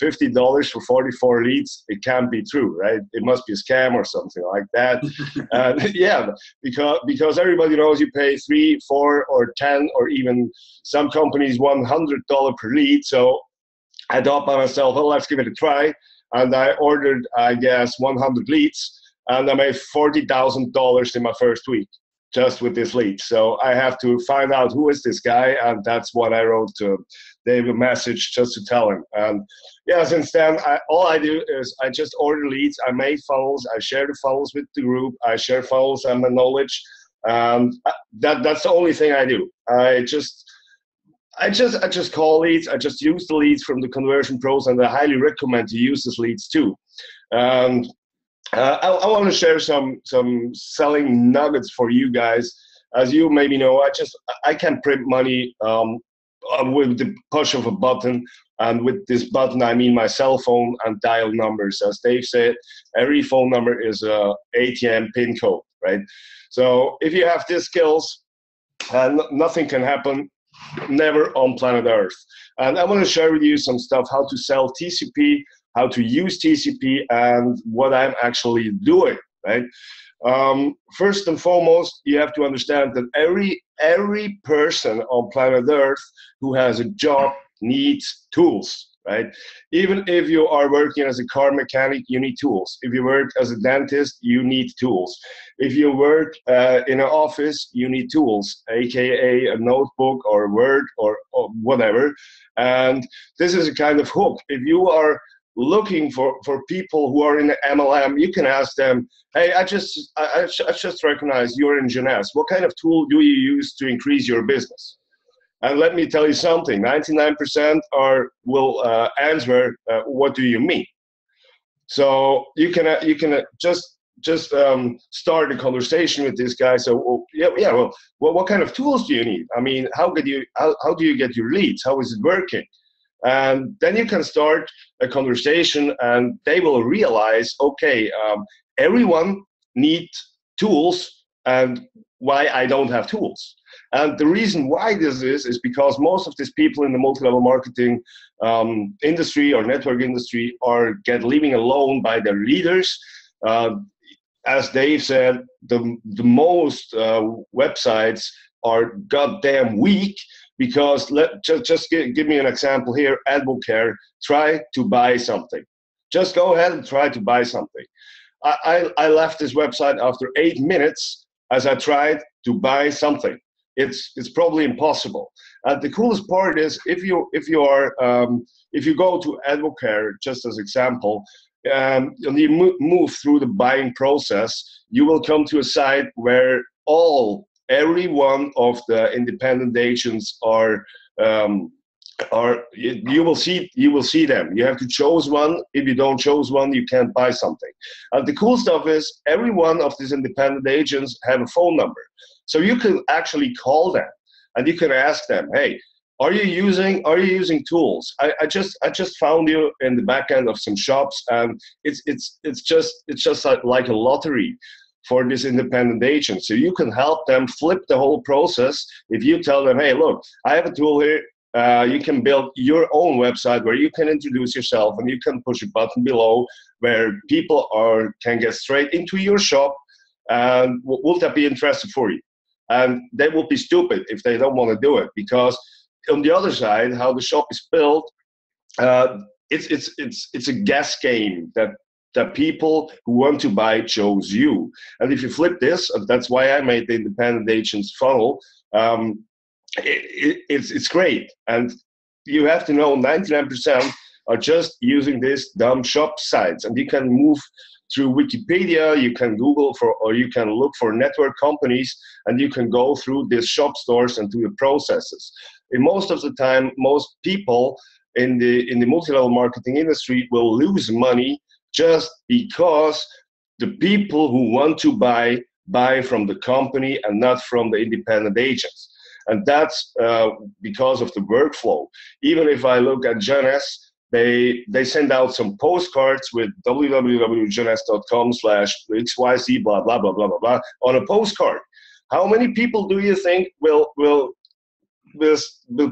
$50 for 44 leads, it can't be true, right? It must be a scam or something like that. Yeah, because everybody knows you pay 3, 4, or 10, or even some companies $100 per lead. So I thought by myself, well, let's give it a try. And I ordered, I guess, 100 leads, and I made $40,000 in my first week just with this lead. So I have to find out who is this guy, and that's what I wrote to Dave a message just to tell him. And yeah, since then, all I do is I just order leads, I make funnels, I share the funnels with the group, I share funnels and my knowledge. That's the only thing I do. I just call leads. I just use the leads from the Conversion Pros, and I highly recommend to use these leads too. I want to share some selling nuggets for you guys. As you maybe know, I can print money with the push of a button, and with this button I mean my cell phone and dial numbers. As Dave said, every phone number is a ATM PIN code, right? So if you have these skills, nothing can happen, never on planet Earth. And I want to share with you some stuff, how to sell TCP, how to use TCP, and what I'm actually doing, right? First and foremost, you have to understand that every person on planet Earth who has a job needs tools, right? Even if you are working as a car mechanic, you need tools. If you work as a dentist, you need tools. If you work in an office, you need tools, aka a notebook or a Word or whatever. And this is a kind of hook. If you are looking for people who are in the MLM, you can ask them, hey, I just recognize you're in Jeunesse. What kind of tool do you use to increase your business? And let me tell you something, 99% will answer, what do you mean? So you can just start a conversation with this guy. So well, what kind of tools do you need? I mean, how do you get your leads? How is it working? And then you can start a conversation, and they will realize, okay, everyone needs tools, and why I don't have tools. And the reason why this is because most of these people in the multi-level marketing industry or network industry get leaving alone by their leaders. As Dave said, the most websites are goddamn weak because just give me an example here. Advocare, try to buy something. Just go ahead and try to buy something. I left this website after 8 minutes as I tried to buy something. It's probably impossible. The coolest part is if you go to Advocare, just as example, and you move through the buying process, you will come to a site where every one of the independent agents you will see them. You have to choose one. If you don't choose one, you can't buy something. And the cool stuff is every one of these independent agents have a phone number. So you can actually call them and you can ask them, hey, are you using tools? I just found you in the back end of some shops, and it's just like a lottery for this independent agent. So you can help them flip the whole process. If you tell them, hey, look, I have a tool here. You can build your own website where you can introduce yourself, and you can push a button below where people can get straight into your shop. And will that be interesting for you? And they will be stupid if they don't want to do it, because on the other side, how the shop is built, it's a guess game that people who want to buy chose you. And if you flip this, that's why I made the independent agents funnel. It's great. And you have to know 99% are just using these dumb shop sites. And you can move through Wikipedia, you can Google or you can look for network companies, and you can go through these shop stores and do the processes. And most of the time, most people in the multi-level marketing industry will lose money just because the people who want to buy from the company and not from the independent agents. And that's because of the workflow. Even if I look at Jeunesse, they send out some postcards with www.jeunesse.com/xyz blah blah blah blah blah blah on a postcard. How many people do you think will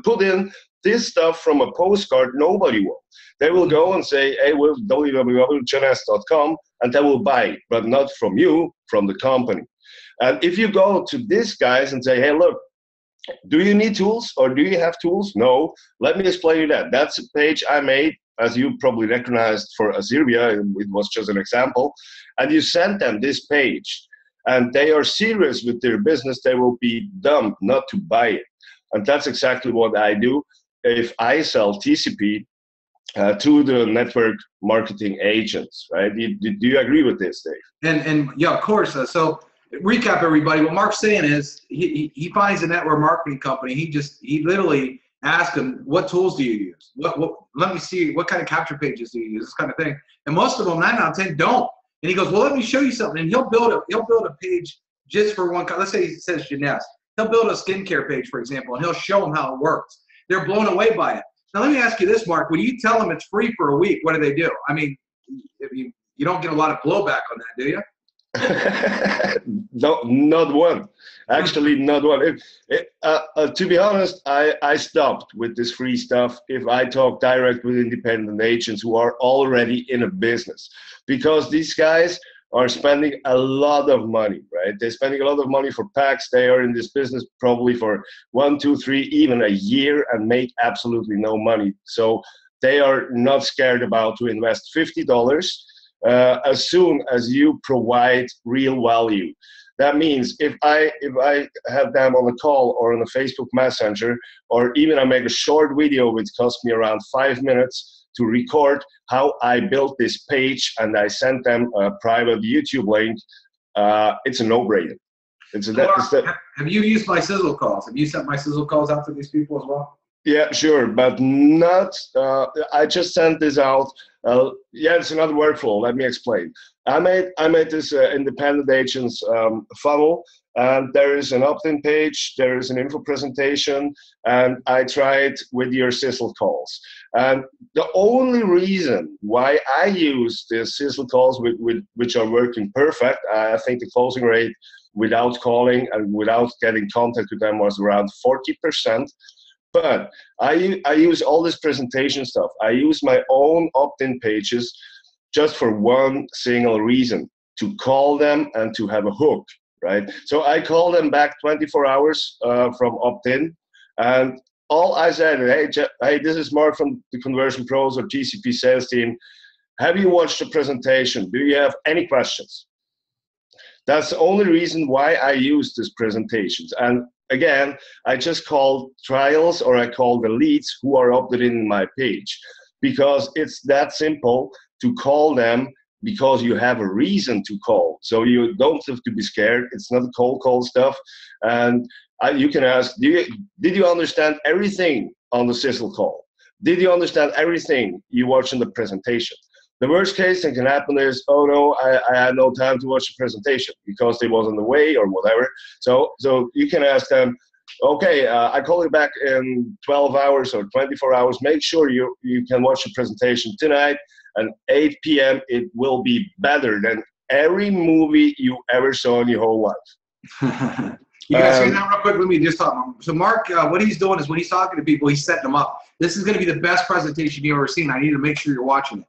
put in this stuff from a postcard? Nobody will. They will go and say, hey, we're www.jeunesse.com, and they will buy it, but not from you, from the company. And if you go to these guys and say, hey, look, do you need tools or do you have tools? No. Let me explain you that. That's a page I made, as you probably recognized, for Assyria. It was just an example. And you send them this page, and they are serious with their business. They will be dumb not to buy it. And that's exactly what I do if I sell TCP to the network marketing agents, right? Do you agree with this, Dave? And yeah, of course. So recap, everybody. What Mark's saying is he finds a network marketing company. He literally asks them, what tools do you use? Let me see, what kind of capture pages do you use? This kind of thing. And most of them, 9 out of 10, don't. And he goes, well, let me show you something. And he'll build a page just for one. Let's say he says Jeunesse. He'll build a skincare page, for example, and he'll show them how it works. They're blown away by it. Now, let me ask you this, Mark. When you tell them it's free for a week, what do? I mean, you don't get a lot of blowback on that, do you? No, not one. Actually, not one. To be honest, I stopped with this free stuff if I talk direct with independent agents who are already in a business, because these guys are spending a lot of money, right? They're spending a lot of money for packs. They are in this business probably for 1, 2, 3, even a year, and make absolutely no money. So they are not scared about to invest $50 as soon as you provide real value. That means if I have them on a call or on a Facebook Messenger, or even I make a short video which costs me around 5 minutes to record how I built this page, and I sent them a private YouTube link. It's a no-brainer. Have you used my sizzle calls? Have you sent my sizzle calls out to these people as well? Yeah, sure, but not. I just sent this out. Yeah, it's another workflow. Let me explain. I made this independent agents funnel, and there is an opt-in page, there is an info presentation, and I tried with your sizzle calls. And the only reason why I use the sizzle calls, which are working perfect, I think the closing rate without calling and without getting contact with them was around 40%. But I use all this presentation stuff. I use my own opt-in pages just for one single reason: to call them and to have a hook, right? So I call them back 24 hours from opt-in, and all I said, hey, this is Mark from the Conversion Pros or TCP sales team. Have you watched the presentation? Do you have any questions? That's the only reason why I use these presentations. And again, I just call trials, or I call the leads who are opted in my page, because it's that simple to call them, because you have a reason to call. So you don't have to be scared. It's not cold call stuff. And you can ask, did you understand everything on the sizzle call? Did you understand everything you watched in the presentation? The worst case that can happen is, oh no, I had no time to watch the presentation because they was on the way or whatever. So you can ask them, okay, I call you back in 12 hours or 24 hours. Make sure you can watch the presentation tonight at 8 p.m. It will be better than every movie you ever saw in your whole life. You guys hear that real quick? Let me just talk. So Mark, what he's doing is when he's talking to people, he's setting them up. This is going to be the best presentation you've ever seen. I need to make sure you're watching it.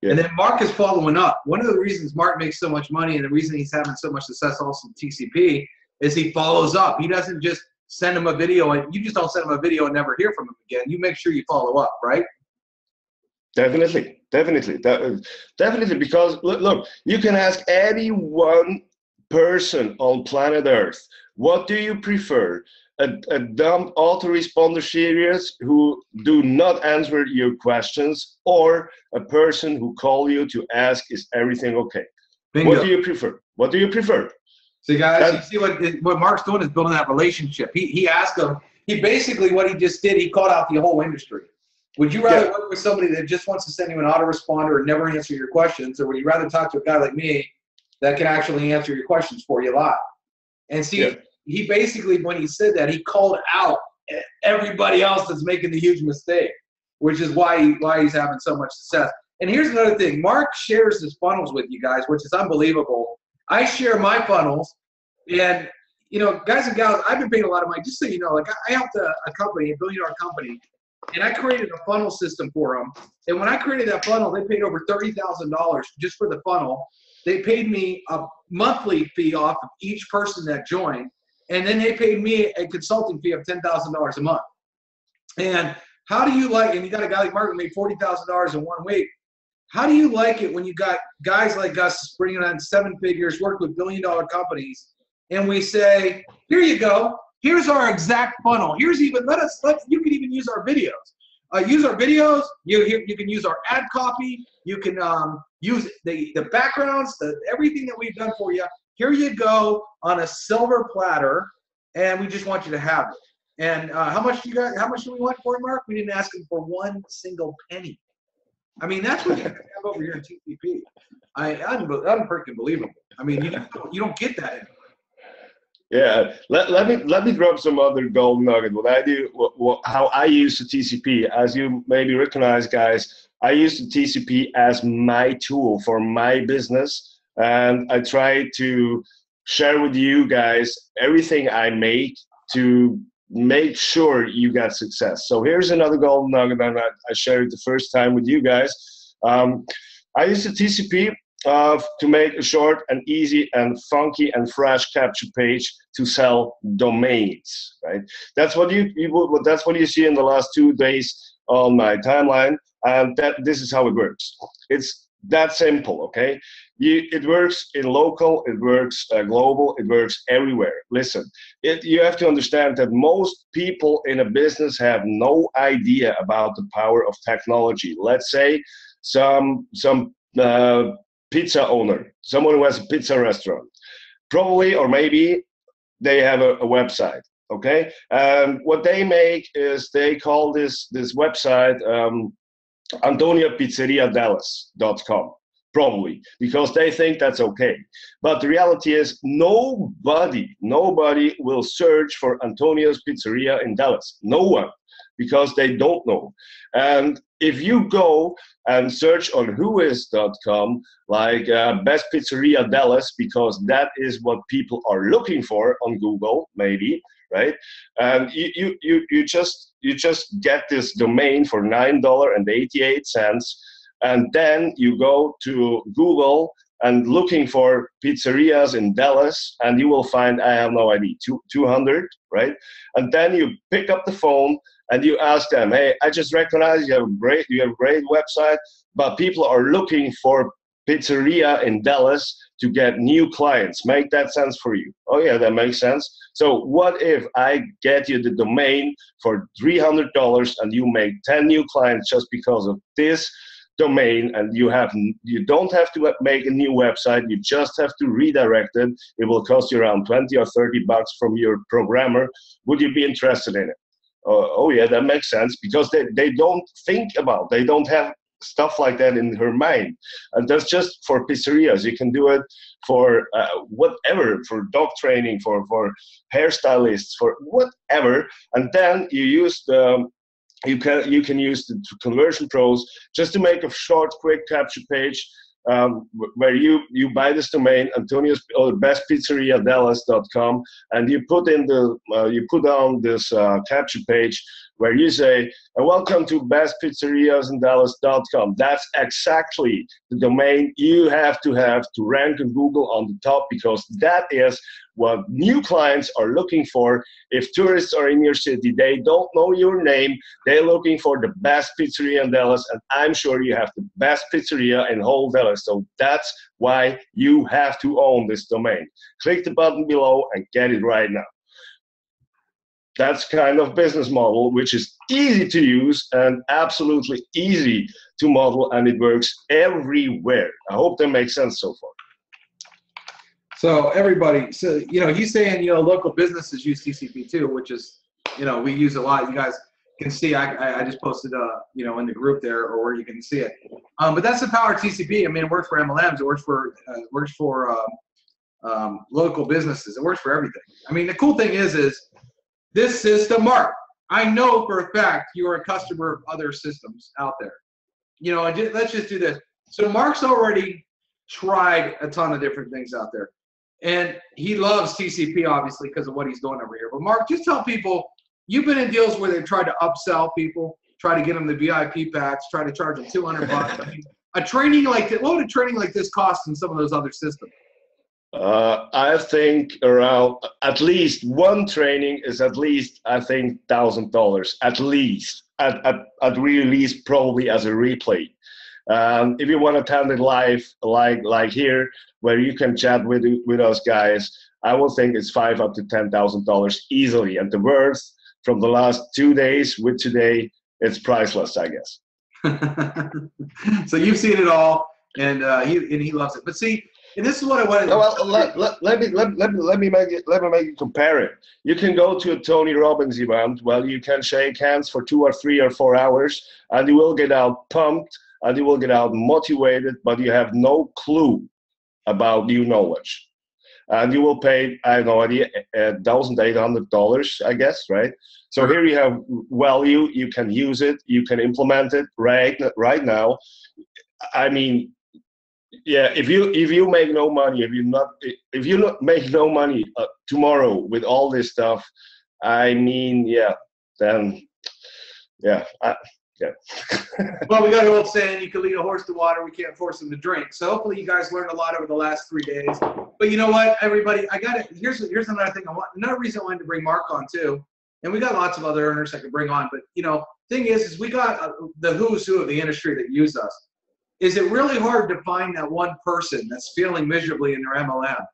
Yeah. And then Mark is following up. One of the reasons Mark makes so much money, and the reason he's having so much success also in TCP, is he follows up. He doesn't just send him a video, and you just don't send him a video and never hear from him again. You make sure you follow up, right? Definitely, because look, you can ask any one person on planet Earth, what do you prefer? A dumb autoresponder series who do not answer your questions, or a person who call you to ask, is everything okay? Bingo. What do you prefer? What do you prefer? See, guys, you see what Mark's doing is building that relationship. He asked them, he basically, what he just did, he called out the whole industry. Would you rather work with somebody that just wants to send you an autoresponder and never answer your questions, or would you rather talk to a guy like me that can actually answer your questions for you live? And see, he basically, when he said that, he called out everybody else that's making the huge mistake, which is why he's having so much success. And here's another thing. Mark shares his funnels with you guys, which is unbelievable. I share my funnels, and, you know, guys and gals, I've been paying a lot of money. Just so you know, like, I helped a company, a billion-dollar company, and I created a funnel system for them. And when I created that funnel, they paid over $30,000 just for the funnel. They paid me a monthly fee off of each person that joined. And then they paid me a consulting fee of $10,000 a month. And how do you like, and you got a guy like Mark who made $40,000 in 1 week. How do you like it when you got guys like us bringing on 7 figures, work with billion-dollar companies, and we say, here you go. Here's our exact funnel. Here's even, you can even use our videos. Use our videos. You can use our ad copy. You can use the backgrounds, everything that we've done for you. Here you go on a silver platter, and we just want you to have it. And how much do we want for it, Mark? We didn't ask him for 1 single penny. I mean, that's what you have over here in TCP. Unfreaking believable. I mean, you don't get that anymore. Yeah, let me drop some other gold nugget. What I do, how I use the TCP, as you maybe recognize, guys, I use the TCP as my tool for my business, and I try to share with you guys everything I make to make sure you get success. So here's another gold nugget that I shared the first time with you guys. I use the TCP to make a short and easy and funky and fresh capture page to sell domains, right? That's what that's what you see in the last 2 days on my timeline, and this is how it works. It's that simple, okay? It works in local, it works global, it works everywhere. Listen, you have to understand that most people in a business have no idea about the power of technology. Let's say some pizza owner, someone who has a pizza restaurant, probably or maybe they have a website, okay? And what they make is they call this website AntoniaPizzeriaDallas.com, probably, because they think that's okay. But the reality is nobody will search for Antonio's Pizzeria in Dallas. No one, because they don't know. And if you go and search on whois.com, like Best Pizzeria Dallas, because that is what people are looking for on Google, maybe, right? And you just get this domain for $9.88, and then you go to Google and looking for pizzerias in Dallas, and you will find, I have no idea, 200, right? And then you pick up the phone and you ask them, hey, I just recognize you have a great website, but people are looking for pizzeria in Dallas to get new clients. Make that sense for you? Oh yeah, that makes sense. So what if I get you the domain for $300 and you make 10 new clients just because of this domain, and you don't have to make a new website, you just have to redirect it. It will cost you around 20 or 30 bucks from your programmer. Would you be interested in it? Oh yeah, that makes sense, because they don't think about, they don't have stuff like that in her mind. And that's just for pizzerias. You can do it for whatever, for dog training, for hairstylists, for whatever. And then you use you can use the conversion pros just to make a short, quick capture page where you buy this domain, Antonio's bestpizzeriadallas.com, and you put down this capture page where you say, welcome to bestpizzeriasindallas.com. That's exactly the domain you have to rank in Google on the top, because that is what new clients are looking for. If tourists are in your city, they don't know your name, they're looking for the best pizzeria in Dallas, and I'm sure you have the best pizzeria in whole Dallas. So that's why you have to own this domain. Click the button below and get it right now. That's kind of business model, which is easy to use and absolutely easy to model, and it works everywhere. I hope that makes sense so far. So everybody, so he's saying local businesses use TCP too, which is we use a lot. You guys can see I just posted in the group there, or where you can see it. But that's the power of TCP. I mean, it works for MLMs. It works for local businesses. It works for everything. I mean, the cool thing is this system, Mark, I know for a fact you are a customer of other systems out there. Let's just do this. So Mark's already tried a ton of different things out there. And he loves TCP, obviously, because of what he's doing over here. But Mark, just tell people, you've been in deals where they've tried to upsell people, try to get them the VIP packs, try to charge them $200. I mean, a training like this, what would a training like this cost in some of those other systems? I think around, at least one training is at least, I think, $1,000, at least, at really least, probably as a replay. If you want to attend it live, like here, where you can chat with us guys, I will think it's $5,000 up to $10,000 easily. And the worth from the last 2 days with today, it's priceless, I guess. So you've seen it all, and he loves it. But see, and this is what I wanted. No, well, let me make you compare it. You can go to a Tony Robbins event. Well, you can shake hands for 2 or 3 or 4 hours, and you will get out pumped, and you will get out motivated, but you have no clue about new knowledge. And you will pay, I have no idea, $1,800, I guess, right? So here you have value, you can use it, you can implement it right now. I mean, yeah, if you make no money, if you not make no money tomorrow with all this stuff, I mean, yeah, then, yeah. Yeah. Well, we got an old saying, you can lead a horse to water, we can't force him to drink. So hopefully you guys learned a lot over the last 3 days. But you know what, everybody, I got it. Here's another thing another reason I wanted to bring Mark on too. And we got lots of other earners I could bring on. But thing is we got the who's who of the industry that use us. is it really hard to find that one person that's feeling miserably in their MLM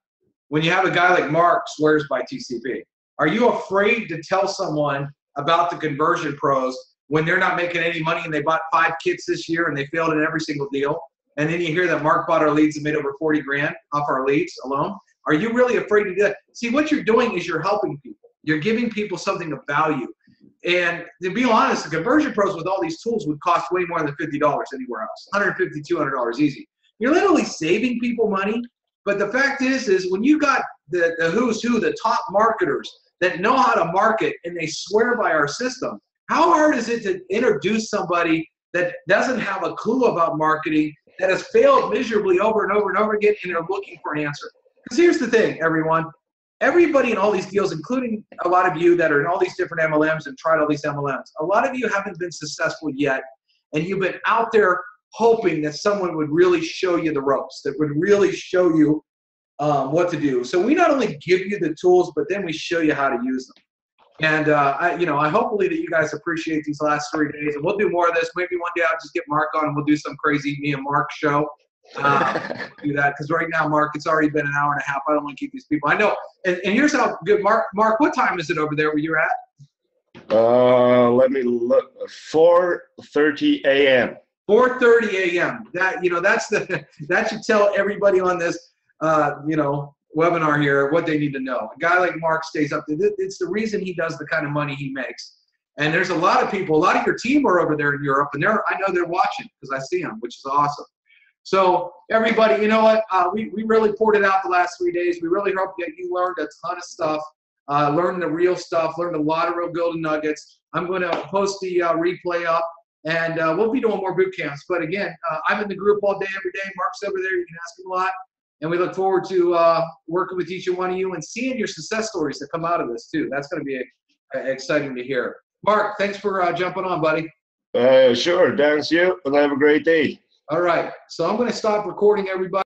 when you have a guy like Mark swears by TCP? Are you afraid to tell someone about the conversion pros when they're not making any money and they bought 5 kits this year and they failed in every single deal? And then you hear that Mark bought our leads and made over 40 grand off our leads alone. Are you really afraid to do that? See, what you're doing is you're helping people. You're giving people something of value. And to be honest, the conversion pros with all these tools would cost way more than $50 anywhere else. $150, $200 easy. You're literally saving people money. But the fact is when you got the who's who, the top marketers that know how to market and they swear by our system, how hard is it to introduce somebody that doesn't have a clue about marketing, that has failed miserably over and over and over again, and they're looking for an answer? Because here's the thing, everyone. Everybody in all these deals, including a lot of you that are in all these different MLMs and tried all these MLMs, a lot of you haven't been successful yet, and you've been out there hoping that someone would really show you the ropes, that would really show you what to do. So we not only give you the tools, but then we show you how to use them. And I hopefully that you guys appreciate these last 3 days, and we'll do more of this. Maybe one day I'll just get Mark on and we'll do some crazy me and Mark show. Do that, because right now, Mark, it's already been an hour and a half. I don't want to keep these people. I know. And here's how good, Mark, what time is it over there where you're at? Let me look. 4:30 a.m. 4:30 a.m. That should tell everybody on this webinar here what they need to know. A guy like Mark stays up. It's the reason he does the kind of money he makes. And there's a lot of people, a lot of your team are over there in Europe, and I know they're watching because I see them, which is awesome. So everybody, you know what? We really poured it out the last 3 days. We really hope that you learned a ton of stuff, learned the real stuff, learned a lot of real golden nuggets. I'm going to post the replay up, and we'll be doing more boot camps. But again, I'm in the group all day, every day. Mark's over there. You can ask him a lot. And we look forward to working with each one of you and seeing your success stories that come out of this, too. That's going to be exciting to hear. Mark, thanks for jumping on, buddy. Sure. Thanks you, and have a great day. All right. So I'm going to stop recording, everybody.